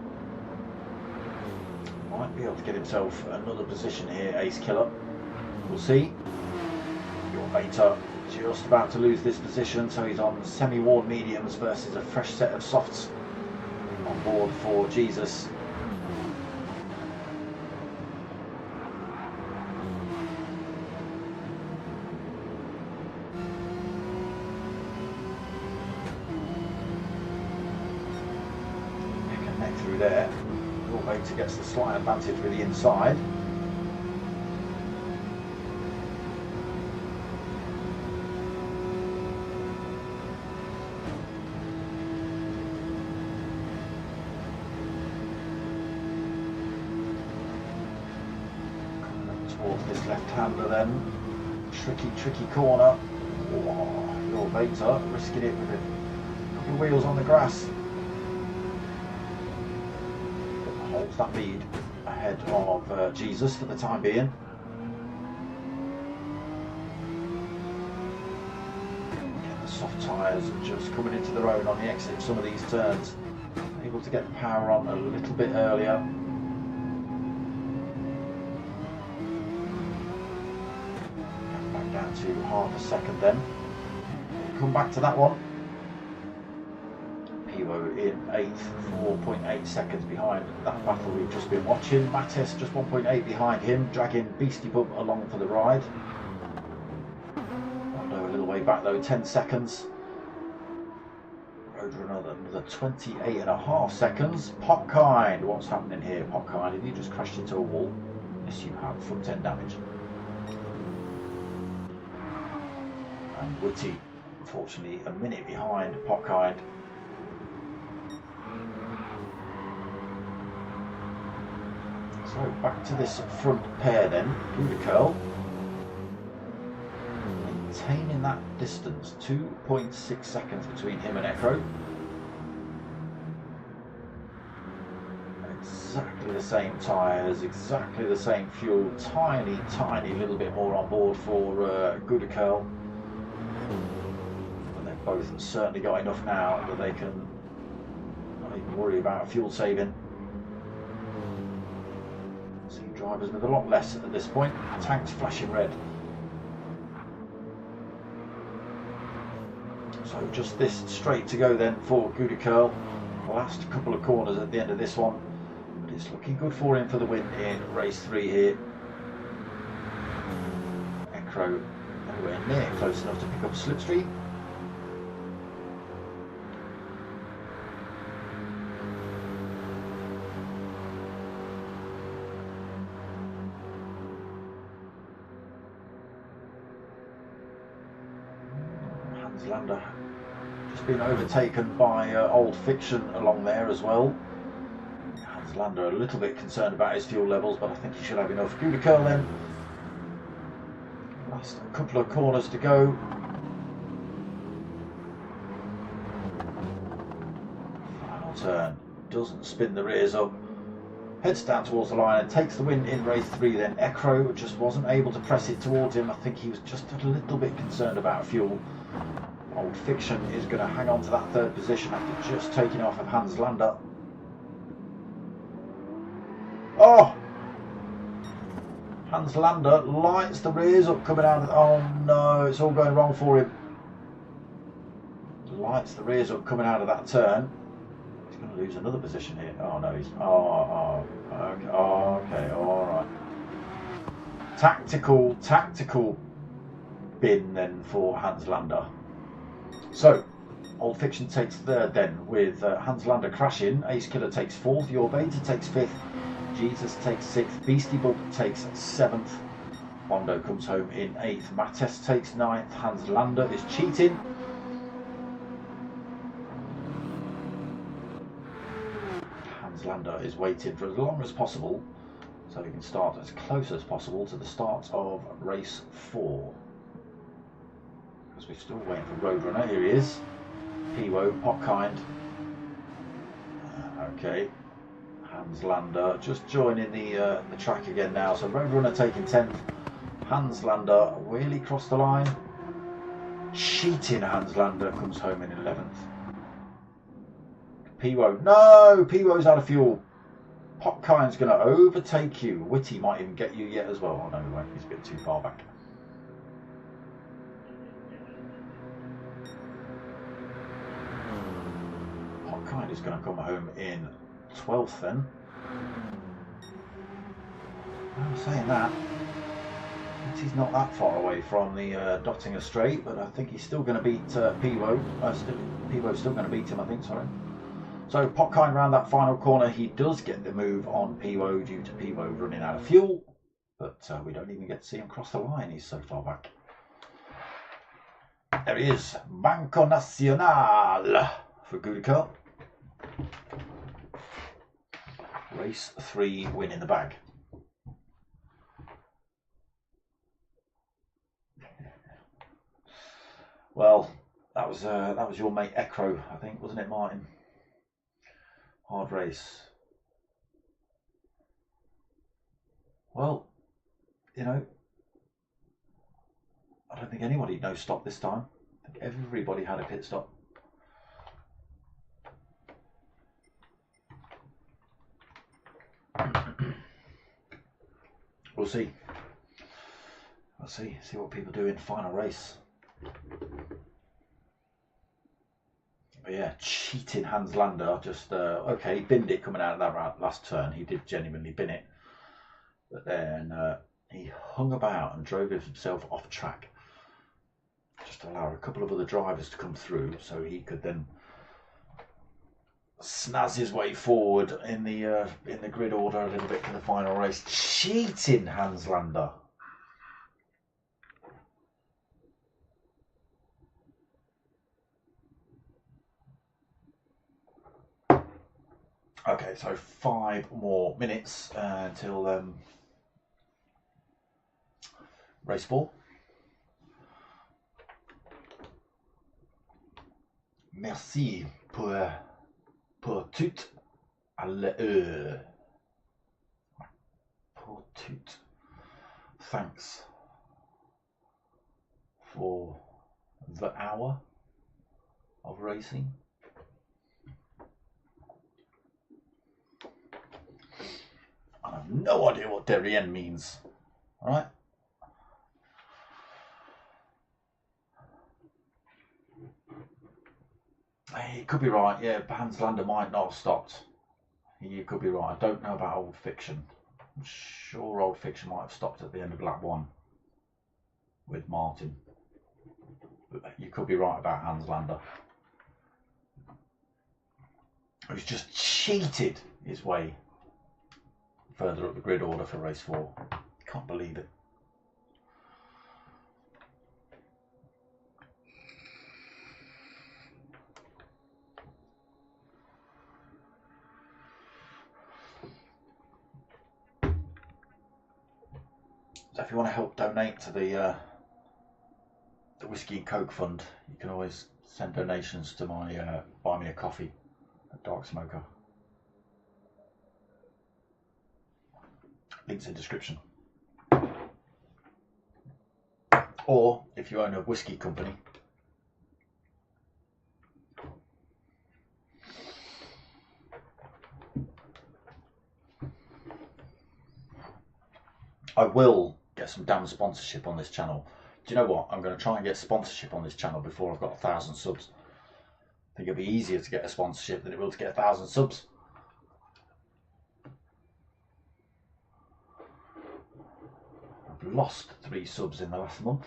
Might be able to get himself another position here, Ace Killer. We'll see. Your Vader just about to lose this position, so he's on semi-worn mediums versus a fresh set of softs on board for Jesus. Through there, Your Vader gets the slight advantage with the inside. Coming up towards this left-hander then. Tricky corner. Oh, Your Vader risking it with a couple of wheels on the grass. Holds that lead ahead of Jesus for the time being. Again, the soft tyres just coming into their own on the exit of some of these turns. Able to get the power on a little bit earlier. Back down to half a second then. Come back to that one. In 8th, 4.8 seconds behind that battle we've just been watching. Mattes just 1.8 behind him, dragging Beastie Bub along for the ride. Bondo a little way way back though, 10 seconds. Roadrunner another 28.5 seconds. Popkind, what's happening here? Popkind, have you just crashed into a wall? Yes, you have. Front end damage. And Witty, unfortunately, a minute behind Popkind. So back to this front pair then. Gudicurl maintaining that distance, 2.6 seconds between him and Ekro. Exactly the same tyres, exactly the same fuel, tiny little bit more on board for Gudicurl. But they've both certainly got enough now that they can not even worry about fuel saving. See drivers with a lot less at this point. Tanks flashing red. So just this straight to go then for Gudicurl. Last couple of corners at the end of this one. But it's looking good for him for the win in race 3 here. Ekro nowhere near close enough to pick up slipstream. Lander just been overtaken by Old Fiction along there as well. Hans Lander a little bit concerned about his fuel levels, but I think he should have enough. Gudicurl then, last couple of corners to go. Final turn, doesn't spin the rears up, heads down towards the line and takes the win in race 3 then. Ekro just wasn't able to press it towards him. I think he was just a little bit concerned about fuel. Old Fiction is going to hang on to that 3rd position after just taking off of Hans Lander. Oh! Hans Lander lights the rears up coming out of... Oh no, it's all going wrong for him. Lights the rears up coming out of that turn. He's going to lose another position here. Oh no, he's... Okay, alright. Tactical bin then for Hans Lander. So, Old Fiction takes 3rd then, with Hans Lander crashing. Ace Killer takes 4th, Your Beta takes 5th, Jesus takes 6th, Beastie Bug takes 7th, Bondo comes home in 8th, Mattes takes 9th, Hans Lander is cheating. Hans Lander is waiting for as long as possible, so he can start as close as possible to the start of race 4. Because we're still waiting for Roadrunner. Here he is. Piwo, Popkind. Okay. Hans Lander just joining the track again now. So Roadrunner taking 10th. Hans Lander really crossed the line. Cheating Hans Lander comes home in 11th. Piwo. No! Piwo's out of fuel. Popkind's going to overtake you. Witty might even get you yet as well. Oh no, he won't. He's a bit too far back. Popkind is going to come home in 12th then. I'm saying that. He's not that far away from the Dottinger Straight, but I think he's still going to beat Piwo. Piwo's still going to beat him, I think, sorry. So Popkind round that final corner, he does get the move on Piwo due to Piwo running out of fuel, but we don't even get to see him cross the line, he's so far back. There he is, Banco Nacional for Gudicurl. Race 3 win in the bag. Well, that was your mate Ekro, I think, wasn't it, Martin? Hard race. Well, you know, I don't think anybody no stop this time. I think everybody had a pit stop. We'll see. We'll see what people do in the final race. But yeah, cheating Hans Lander, just okay, he binned it coming out of that last turn. He did genuinely bin it, but then he hung about and drove himself off track. just allow a couple of other drivers to come through so he could then snaz his way forward in the grid order a little bit for the final race. Cheating Hans Lander. Okay, so 5 more minutes until race 4. Merci pour tout pour tout. Thanks for the hour of racing. I have no idea what derrière means. All right. He could be right. Yeah, Hans Lander might not have stopped. You could be right. I don't know about Old Fiction. I'm sure Old Fiction might have stopped at the end of lap 1 with Martin. But you could be right about Hans Lander, who's just cheated his way further up the grid order for race 4. Can't believe it. So if you want to help donate to the Whiskey and Coke Fund, you can always send donations to my Buy Me a Coffee at Dark Smoker. Links in description. Or if you own a whiskey company, I will get some damn sponsorship on this channel. Do you know what? I'm going to try and get sponsorship on this channel before I've got 1,000 subs. I think it'll be easier to get a sponsorship than it will to get 1,000 subs. I've lost 3 subs in the last month.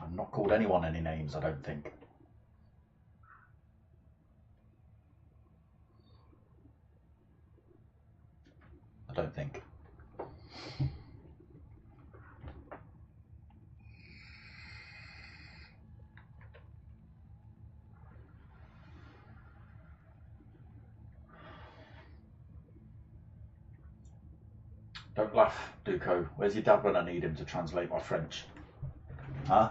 I've not called anyone any names, I don't think. Don't laugh, Duco. Where's your dad when I need him to translate my French? Huh?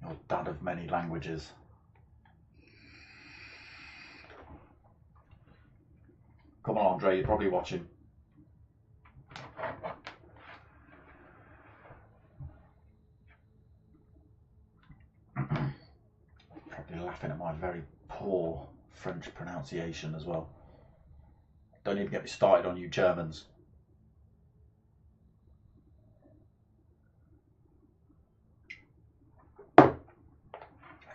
Your dad of many languages. Come on, Andre, you're probably watching. Probably laughing at my very poor French pronunciation as well. Don't even get me started on you Germans.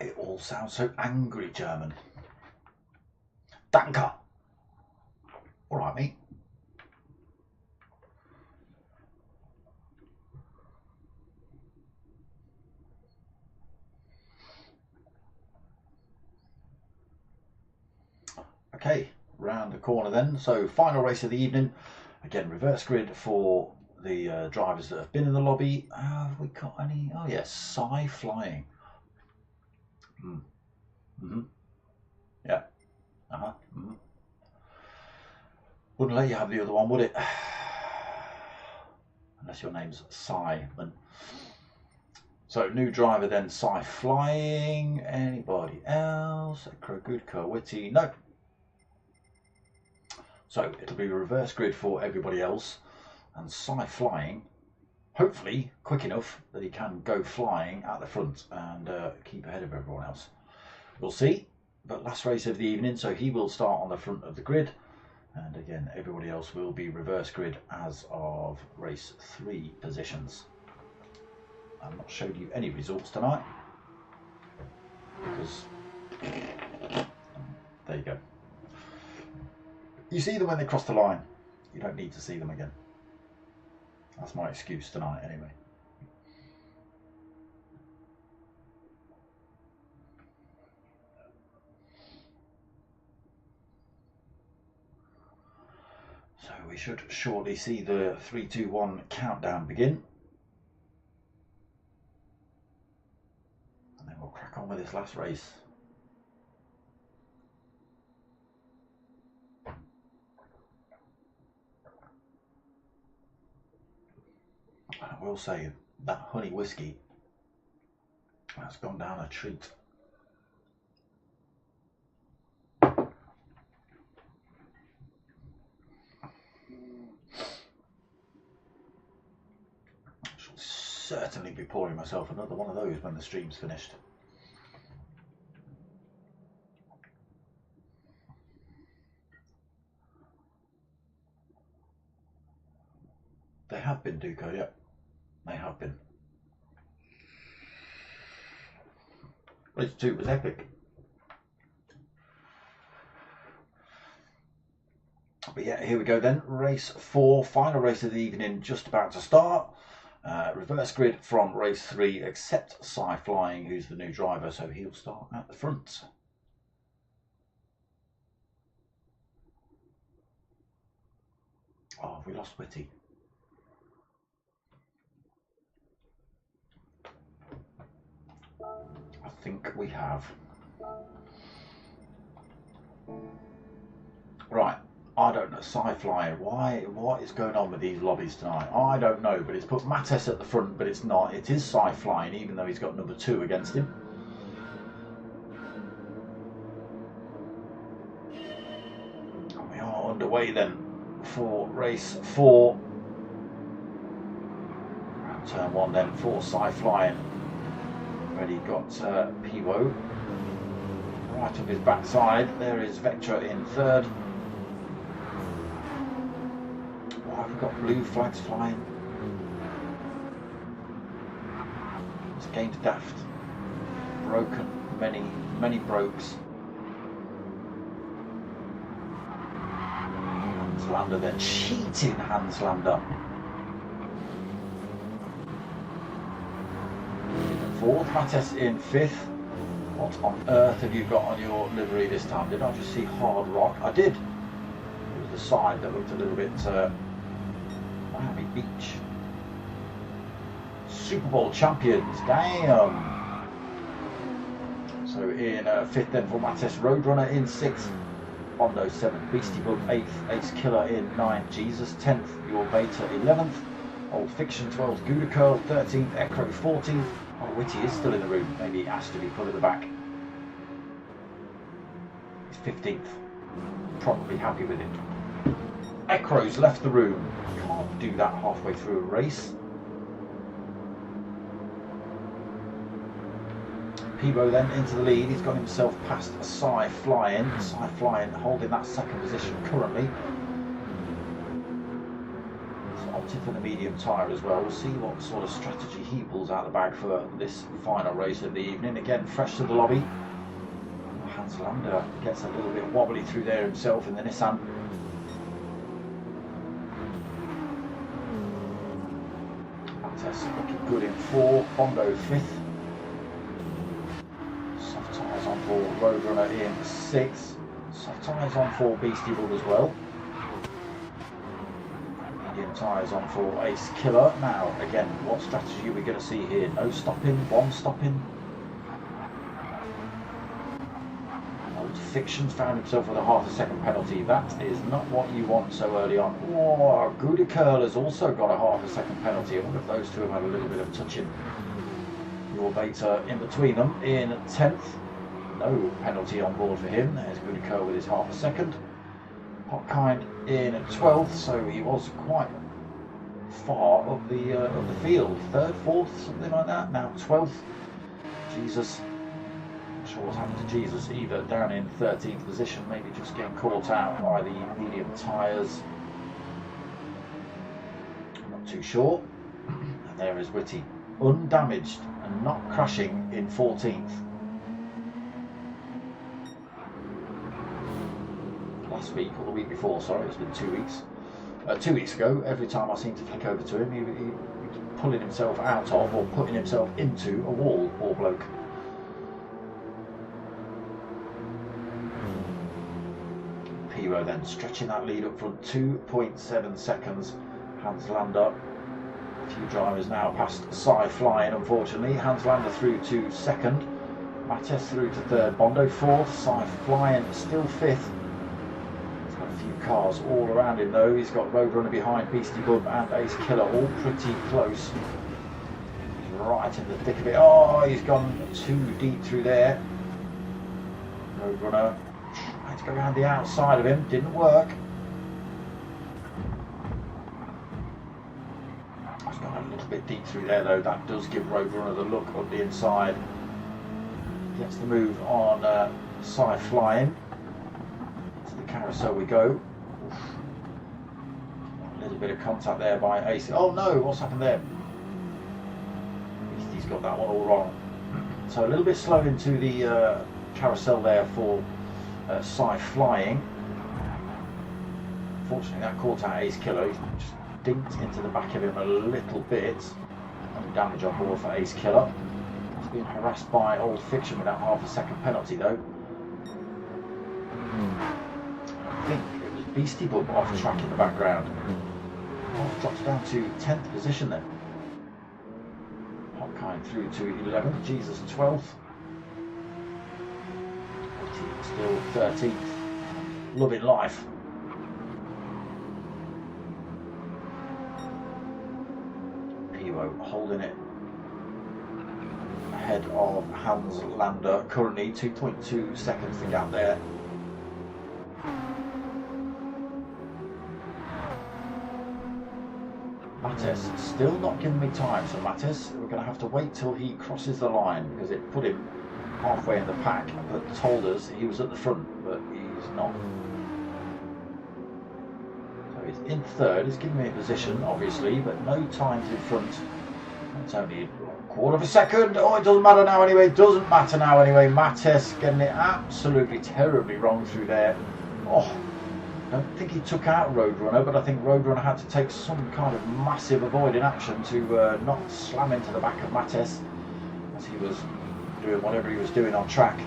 It all sounds so angry, German. Danke. All right, mate. Okay, round the corner then. So final race of the evening. Again, reverse grid for the drivers that have been in the lobby. Have we got any? Oh yes, Psy flying. Yeah. Wouldn't let you have the other one, would it? Unless your name's Simon. So new driver then, Psy flying. Anybody else? Good Witty. No. So it'll be a reverse grid for everybody else, and Psy flying, hopefully quick enough that he can go flying at the front and keep ahead of everyone else. We'll see, but last race of the evening, so he will start on the front of the grid, and again everybody else will be reverse grid as of race 3 positions. I've not showed you any results tonight because There you go. You see them when they cross the line. You don't need to see them again. That's my excuse tonight anyway. So we should shortly see the 3, 2, 1 countdown begin. And then we'll crack on with this last race. I will say that honey whiskey has gone down a treat. Shall certainly be pouring myself another one of those when the stream's finished. They have been, Duco, yep. They have been. Race 2 was epic. But yeah, here we go then. Race 4, final race of the evening, just about to start. Reverse grid from race 3, except Sci Flying, who's the new driver, so he'll start at the front. Oh, we lost Whitty. I think we have. Right, I don't know, Sci-Fly, what is going on with these lobbies tonight? I don't know, but it's put Mattes at the front, but it's not. It is Sci-Flying, even though he's got number 2 against him. And we are underway then for race 4. And turn 1 then for Sci-Flying. Already got Pivo right on his backside. There is Vectra in 3rd. Why have we got blue flags flying? This game's daft. Broken. Many brokes. Hanslander then. Cheating Hanslander. 4th, Mattes in 5th. What on earth have you got on your livery this time? Did I just see Hard Rock? I did. It was the side that looked a little bit Miami Beach. Super Bowl champions, damn. So in 5th then for Mattes, Roadrunner in 6th. Bondo 7th, Beastie Bug 8th, Ace Killer in 9th, Jesus 10th, Your Beta 11th, Old Fiction 12th, Gouda Curl 13th, Echo 14th. Oh, Whitty is still in the room. Maybe he has to be put at the back. He's 15th. Probably happy with it. Echo's left the room. Can't do that halfway through a race. Pivo then into the lead. He's got himself past Sci Flying. Sci Flying holding that 2nd position currently. Opted for the medium tyre as well. We'll see what sort of strategy he pulls out the bag for this final race of the evening. Again, fresh to the lobby. Hanslander gets a little bit wobbly through there himself in the Nissan. Mattes looking good in 4. Bondo 5th. Soft tyres on for Roadrunner in 6th. Soft tyres on for Beastie Bug as well. Tyres on for Ace Killer. Now, again, what strategy are we going to see here? No stopping, 1 stopping. Old Fiction's found himself with a half a second penalty. That is not what you want so early on. Oh, Gouda Curl has also got a half a second penalty. I wonder if those two have had a little bit of touching. Your Beta in between them in 10th. No penalty on board for him. There's Gouda Curl with his half a second. Hotkind in 12th, so he was quite far up the field. 3rd, 4th, something like that. Now 12th. Jesus. Not sure what's happened to Jesus either. Down in 13th position, maybe just getting caught out by the medium tyres. Not too sure. And there is Whitty, undamaged and not crashing in 14th. last week, or the week before, sorry, it's been 2 weeks. 2 weeks ago, every time I seemed to flick over to him, he was pulling himself out of or putting himself into a wall, poor bloke. Piro then stretching that lead up front, 2.7 seconds. Hans Lander, a few drivers now past Cy Flying, unfortunately. Hans Lander through to second, Mattes through to third, Bondo fourth, Cy Flying still fifth. He's got a few cars all around him though. He's got Roadrunner behind, Beastie Bub and Ace Killer all pretty close. He's right in the thick of it. Oh, he's gone too deep through there. Roadrunner tried to go around the outside of him, didn't work. He's gone a little bit deep through there though. That does give Roadrunner the look on the inside. Gets the move on Cy Flying. To the carousel we go. Oof. A little bit of contact there by Ace. Oh no, what's happened there? He's got that one all wrong. So a little bit slow into the carousel there for Cy Flying. Fortunately that caught out Ace Killer. He's just dinked into the back of him a little bit. No damage on board for Ace Killer. He's being harassed by Old Fiction with that half a second penalty though. I think it was Beastie Bub off track in the background. Drops down to 10th position then. Hotkind through to 11th, Jesus 12th. Still 13th. Loving life. Piro holding it ahead of Hans Lander, currently 2.2 seconds to gap there. Mattes still not giving me time, so Mattes, we're going to have to wait till he crosses the line because it put him halfway in the pack but told us he was at the front, but he's not. So he's in third, he's giving me a position obviously, but no times in front. It's only a quarter of a second. Oh, it doesn't matter now anyway. It doesn't matter now anyway. Mattes getting it absolutely terribly wrong through there. Oh, I don't think he took out Roadrunner, but I think Roadrunner had to take some kind of massive avoiding action to not slam into the back of Mattes as he was doing whatever he was doing on track.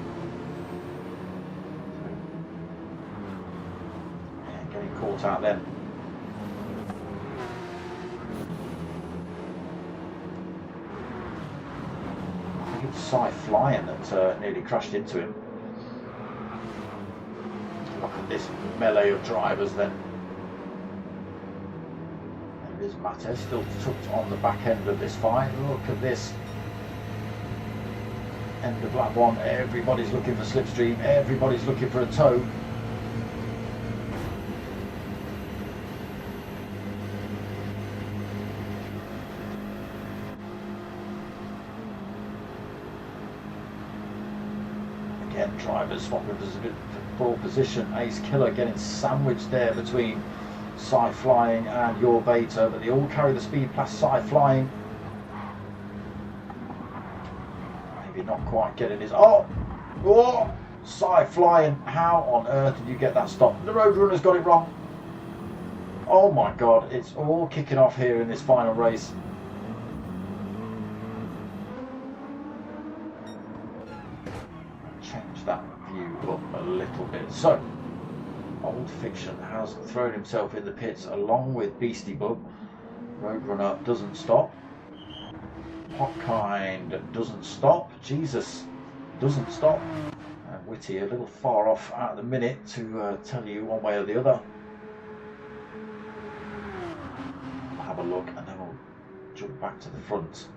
Yeah, getting caught out then. It was Cy Flying that nearly crashed into him. Look at this melee of drivers then. There is Mattes still tucked on the back end of this fight. Look at this. End of lap one. Everybody's looking for slipstream. Everybody's looking for a tow. Drivers swapping for position. Ace Killer getting sandwiched there between Cy Flying and Your Beta, but they all carry the speed past Cy Flying. Maybe not quite getting his. Oh! Cy Flying, how on earth did you get that stop? The Roadrunner's got it wrong. Oh my god, it's all kicking off here in this final race. That view up a little bit. So, Old Fiction has thrown himself in the pits along with Beastie Bub. Roadrunner doesn't stop. Hotkind doesn't stop. Jesus doesn't stop. And Whitty a little far off at the minute to tell you one way or the other. We'll have a look and then we'll jump back to the front.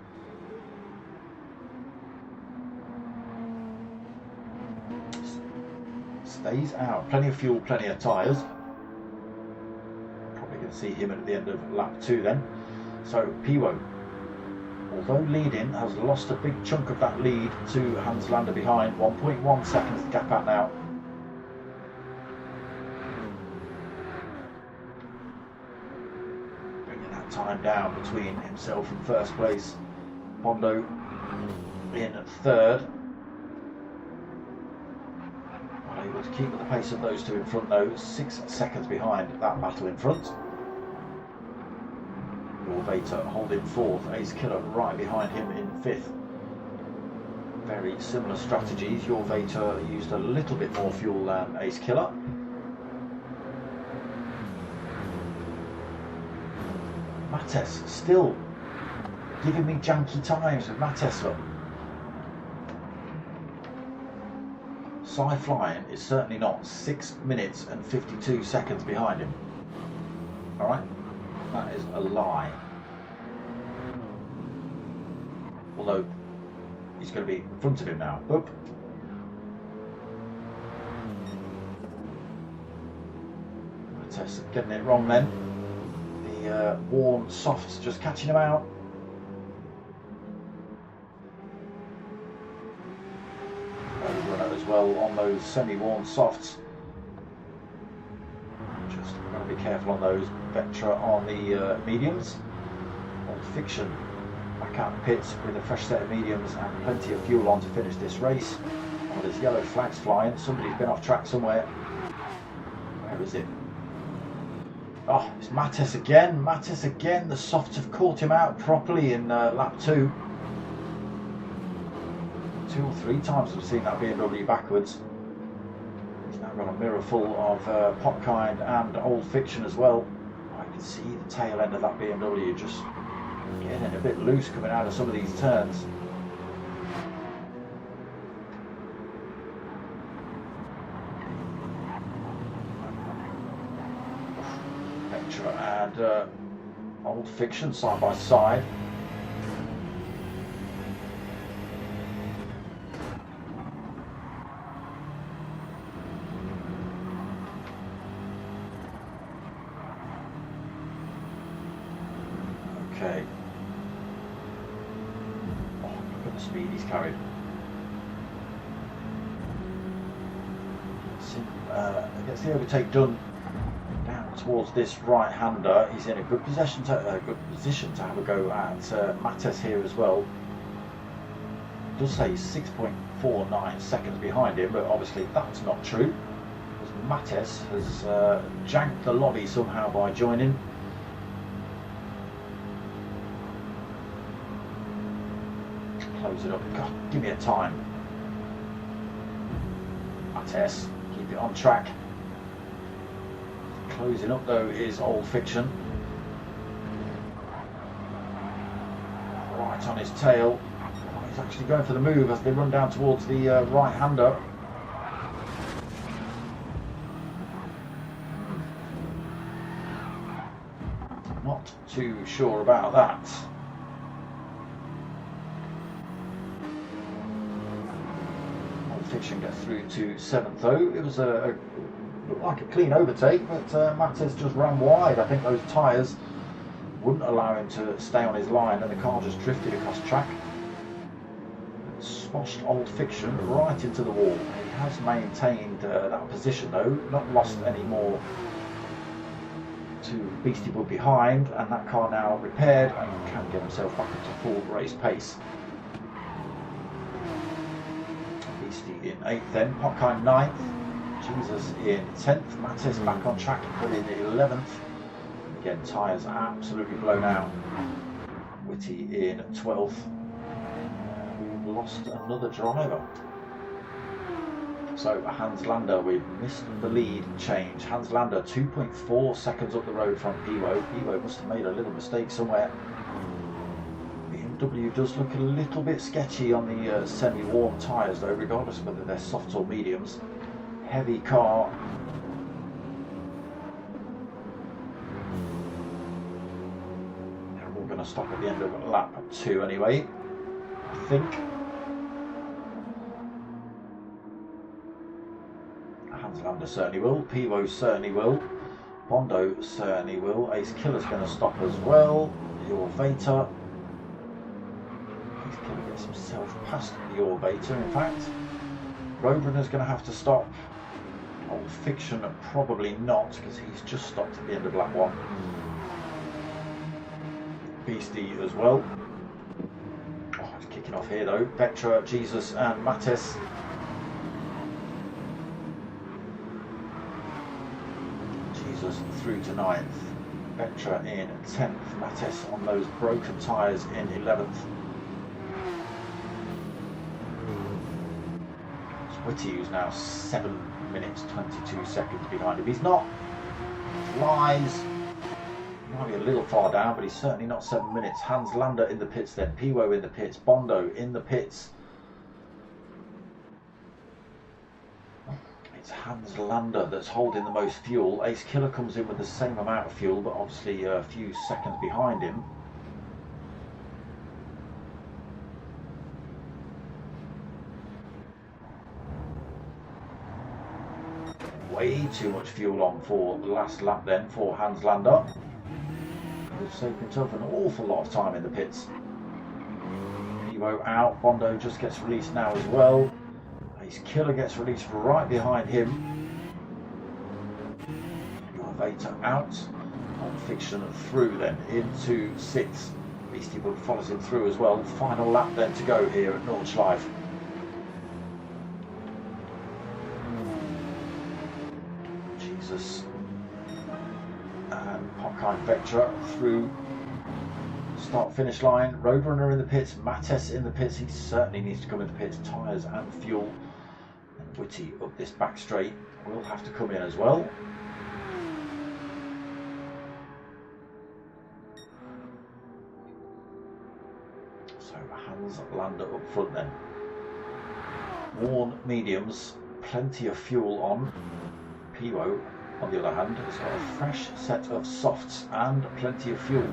Stays out. Plenty of fuel, plenty of tyres. Probably going to see him at the end of lap 2 then. So Piro, although leading, has lost a big chunk of that lead to Hans Lander behind. 1.1 seconds to gap out now. Bringing that time down between himself and first place. Bondo in third. able to keep at the pace of those two in front though, 6 seconds behind that battle in front. Your Vater holding 4th, Ace Killer right behind him in 5th. Very similar strategies. Your Vater used a little bit more fuel than Ace Killer. Mates still giving me janky times with Mates up. Sci Flying is certainly not 6 minutes and 52 seconds behind him. Alright, that is a lie. Although he's going to be in front of him now. Oop. Mates getting it wrong then. The worn softs just catching him out. Runner as well on those semi-worn softs. Just got to be careful on those. Vectra on the mediums. Old Fiction back out the pits with a fresh set of mediums and plenty of fuel on to finish this race. Oh, there's yellow flags flying. Somebody's been off track somewhere. Where is it? Oh, it's Mates again. Mates again. The softs have caught him out properly in lap 2. 2 or 3 times I've seen that BMW backwards. He's now got a mirror full of Popkind and Old Fiction as well. I can see the tail end of that BMW just getting a bit loose coming out of some of these turns. Vectra and Old Fiction side by side. Okay. Oh, look at the speed he's carried. Gets the overtake done down towards this right-hander. He's in a good position to have a go at Mates here as well. It does say 6.49 seconds behind him, but obviously that's not true, because Mates has janked the lobby somehow by joining. Close it up. God, give me a time. Mates, keep it on track. Closing up though is Old Fiction. Right on his tail. Oh, he's actually going for the move as they run down towards the right-hander. Not too sure about that. Fiction gets through to 7th though. It was looked like a clean overtake, but Mates just ran wide. I think those tyres wouldn't allow him to stay on his line and the car just drifted across track. Smoshed Old Fiction right into the wall. He has maintained that position though, not lost any more to Beastie Boy behind, and that car now repaired and can get himself back into full race pace. In 8th then, Popkind 9th, Jesus in 10th, Mates back on track and in 11th. Again, tyres absolutely blown out. Whitty in 12th. We've lost another driver. So Hans Lander, we've missed the lead change. Hans Lander 2.4 seconds up the road from Pivo. Pivo must have made a little mistake somewhere. BMW does look a little bit sketchy on the semi-warm tyres though, regardless of whether they're softs or mediums. Heavy car. And we're going to stop at the end of lap 2 anyway, I think. Hans Lander certainly will, Pivo certainly will, Bondo certainly will, Ace Killer's going to stop as well, Your Vater. Gets himself past Your Vater, in fact. Roadrunner's going to have to stop. Old Fiction probably not, because he's just stopped at the end of lap 1. Beastie as well. Oh, it's kicking off here though. Vectra, Jesus and Mates. through to 9th. Vectra in 10th. Mattes on those broken tyres in 11th. Whitty, who's now 7 minutes 22 seconds behind him. He's not. Lies. He might be a little far down, but he's certainly not 7 minutes. Hans Lander in the pits then. Piwo in the pits. Bondo in the pits. It's Hans Lander that's holding the most fuel. Ace Killer comes in with the same amount of fuel, but obviously a few seconds behind him. Way too much fuel on for the last lap then for Hans Lander. He's saved himself an awful lot of time in the pits. Piwo out. Bondo just gets released now as well. Ace Killer gets released right behind him. Vator out. On Fiction through then into 6th. Beastie Bug follows him through as well. Final lap then to go here at Nordschleife. Jesus. And Popkind Vectra through start finish line. Roadrunner in the pits. Mattes in the pits. He certainly needs to come in the pits. Tyres and fuel. And Whitty up this back straight will have to come in as well. So Hans Lander up front then. Worn mediums, plenty of fuel on. Piwo, on the other hand, has got a fresh set of softs and plenty of fuel.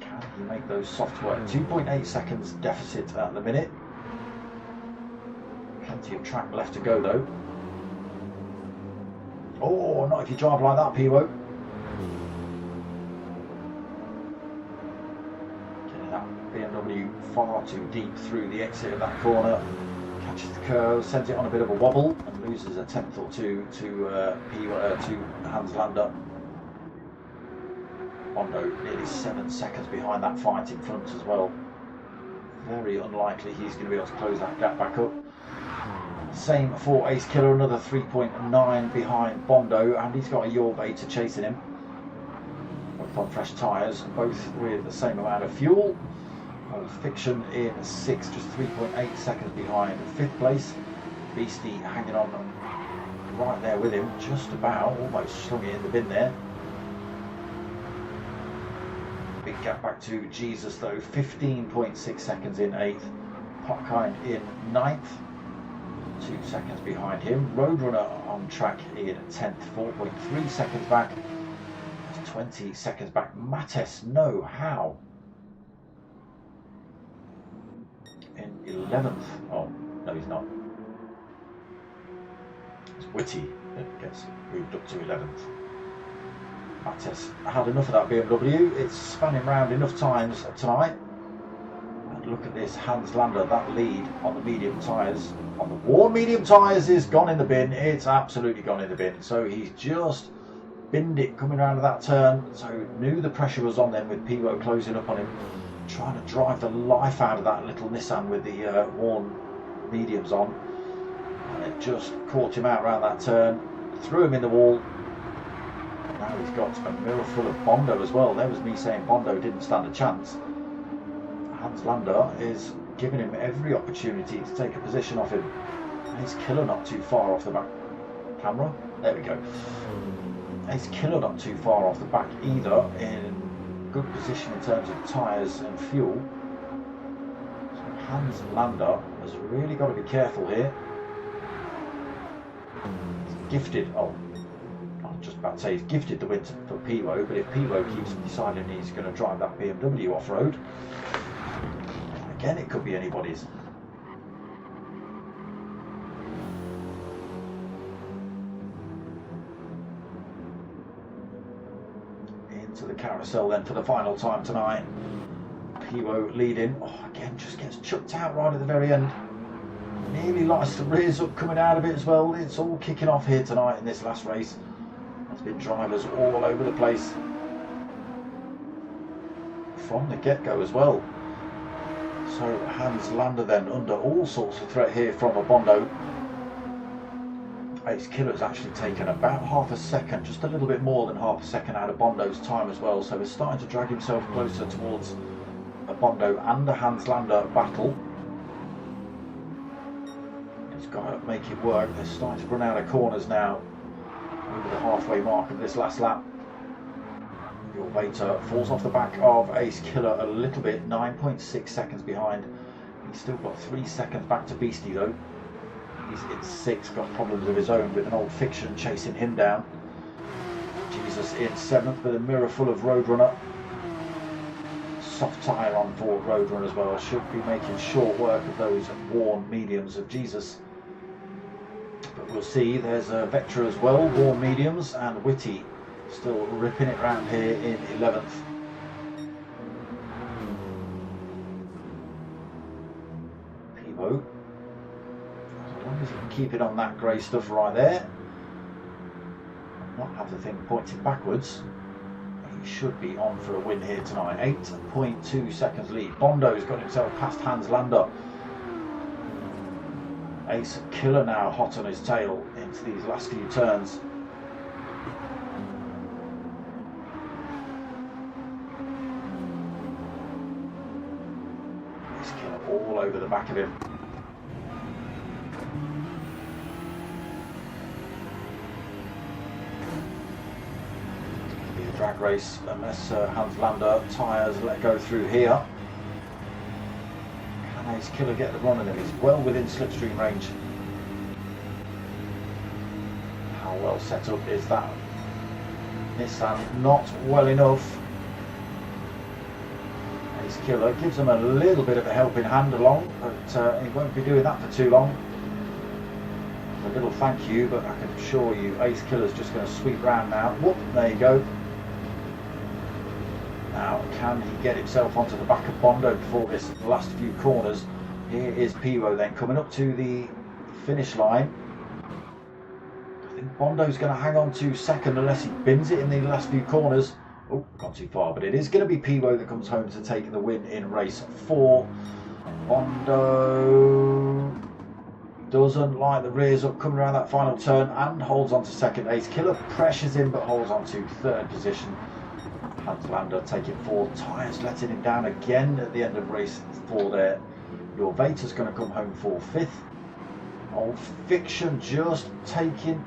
Can he make those softs work? 2.8 seconds deficit at the minute. Plenty of track left to go though. Oh, not if you drive like that, Piwo. BMW far too deep through the exit of that corner, catches the curve, sends it on a bit of a wobble and loses a tenth or two to Hans Lander. Bondo nearly 7 seconds behind that fight in front as well. Very unlikely he's going to be able to close that gap back up. Same for Ace Killer, another 3.9 behind Bondo, and he's got a Your Vator chasing him. Both on fresh tyres, both with the same amount of fuel. Fiction in 6th, just 3.8 seconds behind 5th place. Beastie hanging on right there with him, just about, almost slung it in the bin there. Big gap back to Jesus though, 15.6 seconds in 8th. Popkind in 9th, 2 seconds behind him. Roadrunner on track in 10th, 4.3 seconds back. That's 20 seconds back. Mattes, no, how? In 11th. Oh, no, he's not. It's Whitty that gets moved up to 11th. Mattes had enough of that BMW. It's spun him round enough times tonight. And look at this, Hans Lander, that lead on the medium tyres. On the worn medium tyres is gone in the bin. It's absolutely gone in the bin. So he's just binned it coming around to that turn. So knew the pressure was on then with Piwo closing up on him. Trying to drive the life out of that little Nissan with the worn mediums on, and it just caught him out around that turn, threw him in the wall. Now he's got a mirror full of Bondo as well. There was me saying Bondo didn't stand a chance. Hans Lander is giving him every opportunity to take a position off him. Ace Killer not too far off the back camera. There we go. Ace Killer not too far off the back either, in good position in terms of tyres and fuel. So Hans Lander has really got to be careful here. He's gifted, I was just about to say he's gifted the win for Piwo, but if Piwo keeps deciding he's going to drive that BMW off-road, again it could be anybody's. To the carousel then for the final time tonight. Piwo leading. Oh, again, just gets chucked out right at the very end. Nearly lights the rears up coming out of it as well. It's all kicking off here tonight in this last race. There's been drivers all over the place from the get-go as well. So Hans Lander then under all sorts of threat here from a Bondo. Ace Killer's actually taken about half a second, just a little bit more than half a second out of Bondo's time as well, so he's starting to drag himself closer towards a Bondo and a Hans Lander battle. He's got to make it work. They're starting to run out of corners now, over the halfway mark of this last lap. Your Vater falls off the back of Ace Killer a little bit, 9.6 seconds behind. He's still got 3 seconds back to Beastie though. He's in 6th, got problems of his own with an Old Fiction chasing him down. Jesus in 7th with a mirror full of Roadrunner. Soft tyre on for Roadrunner as well. Should be making short work of those worn mediums of Jesus. But we'll see. There's a Vectra as well, worn mediums, and Whitty still ripping it round here in 11th. Peebo, as long as he can keep it on that grey stuff right there and not have the thing pointing backwards, he should be on for a win here tonight. 8.2 seconds lead. Bondo's got himself past Hans Lander. Ace Killer now hot on his tail into these last few turns. Ace Killer all over the back of him. It'll be a drag race unless Hans Lander tyres let go through here. Ace Killer get the run of him. He's well within slipstream range. How well set up is that Nissan? Not well enough. Ace Killer gives him a little bit of a helping hand along, but he won't be doing that for too long. A little thank you, but I can assure you Ace Killer's just going to sweep round now. Whoop, there you go. Now, can he get himself onto the back of Bondo before this last few corners? Here is Peebo then coming up to the finish line. I think Bondo's going to hang on to second unless he bins it in the last few corners. Oh, gone too far, but it is going to be Peebo that comes home to take the win in race 4. Bondo doesn't like the rears up coming around that final turn and holds on to second. Ace Killer pressures him but holds on to 3rd position. Hans Lander taking 4 tyres, letting him down again at the end of race 4 there. Your Vater's going to come home for 5th. Old Fiction just taking...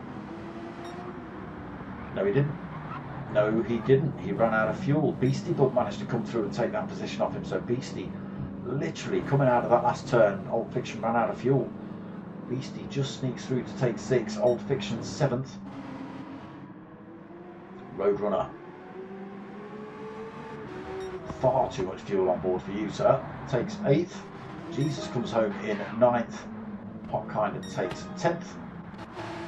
No, he didn't. No, he didn't. He ran out of fuel. Beastie Bug managed to come through and take that position off him. So Beastie, literally coming out of that last turn, Old Fiction ran out of fuel. Beastie just sneaks through to take 6. Old Fiction 7th. Roadrunner. Far too much fuel on board for you, sir. Takes 8th. Jesus comes home in 9th. Potkinder takes 10th.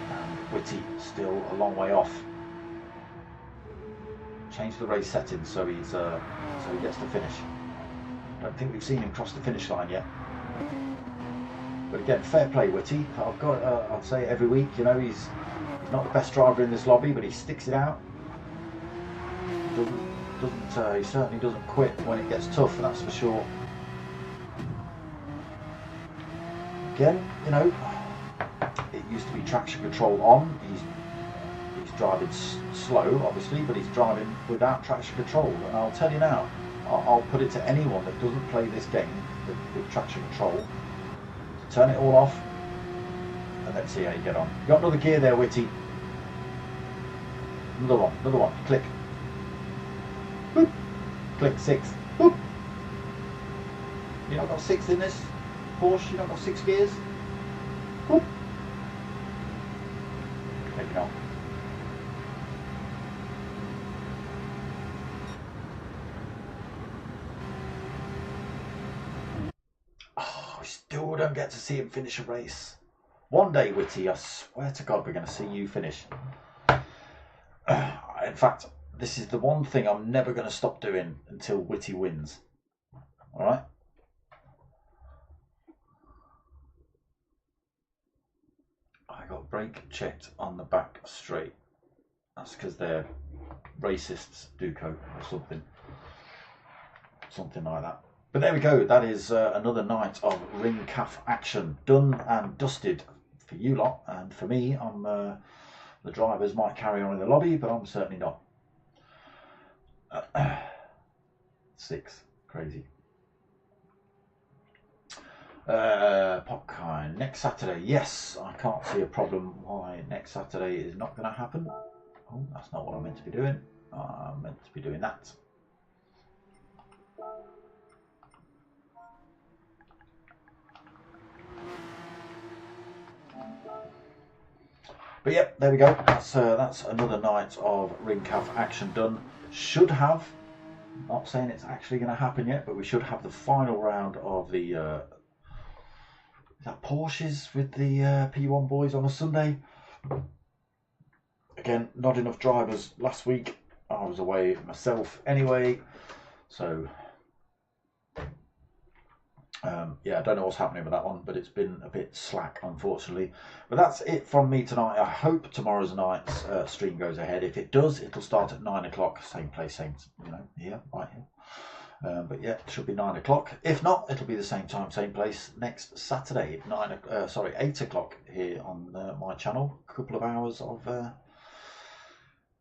And Whitty still a long way off. Change the race settings so he gets to finish. Don't think we've seen him cross the finish line yet. But again, fair play, Whitty. I'd say every week, you know, he's not the best driver in this lobby, but he sticks it out. He certainly doesn't quit when it gets tough, that's for sure. Again, you know, it used to be traction control on. He's driving slow, obviously, but he's driving without traction control. And I'll tell you now, I'll put it to anyone that doesn't play this game with traction control to turn it all off and let's see how you get on. You got another gear there, Whitty. Another one. Click. Boop. Click 6. Boop. You not got 6 in this Porsche? You not got 6 gears? Boop. Maybe not. Oh, we still don't get to see him finish a race. One day, Whitty, I swear to God, we're going to see you finish. In fact, this is the one thing I'm never going to stop doing until Whitty wins. Alright? I got brake checked on the back straight. That's because they're racists, Duco, or something. Something like that. But there we go. That is another night of ring calf action. Done and dusted for you lot, and for me, I'm the drivers might carry on in the lobby, but I'm certainly not. 6, crazy. Popcorn next Saturday. Yes, I can't see a problem why next Saturday is not going to happen. Oh, that's not what I'm meant to be doing. I'm meant to be doing that. But yep, there we go. That's another night of Ringcaf action done. Should have, not saying it's actually going to happen yet, but we should have the final round of the is that Porsches with the P1 boys on a Sunday. Again, not enough drivers last week. I was away myself anyway, so yeah, I don't know what's happening with that one, but it's been a bit slack, unfortunately. But that's it from me tonight. I hope tomorrow's night's stream goes ahead. If it does, it'll start at 9 o'clock, same place, same, here, right here. But yeah, it should be 9 o'clock. If not, it'll be the same time, same place next Saturday, 8 o'clock here on my channel. A couple of hours of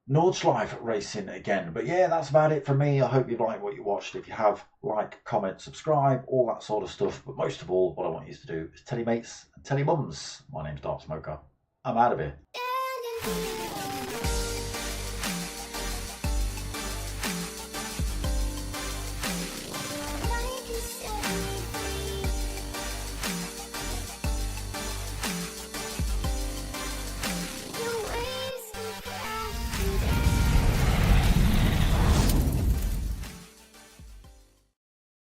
Nordschleife racing again. But yeah, that's about it from me. I hope you liked what you watched. If you have, like, comment, subscribe, all that sort of stuff. But most of all, what I want you to do is tell your mates and tell your mums. My name's Dark Smoker. I'm out of here.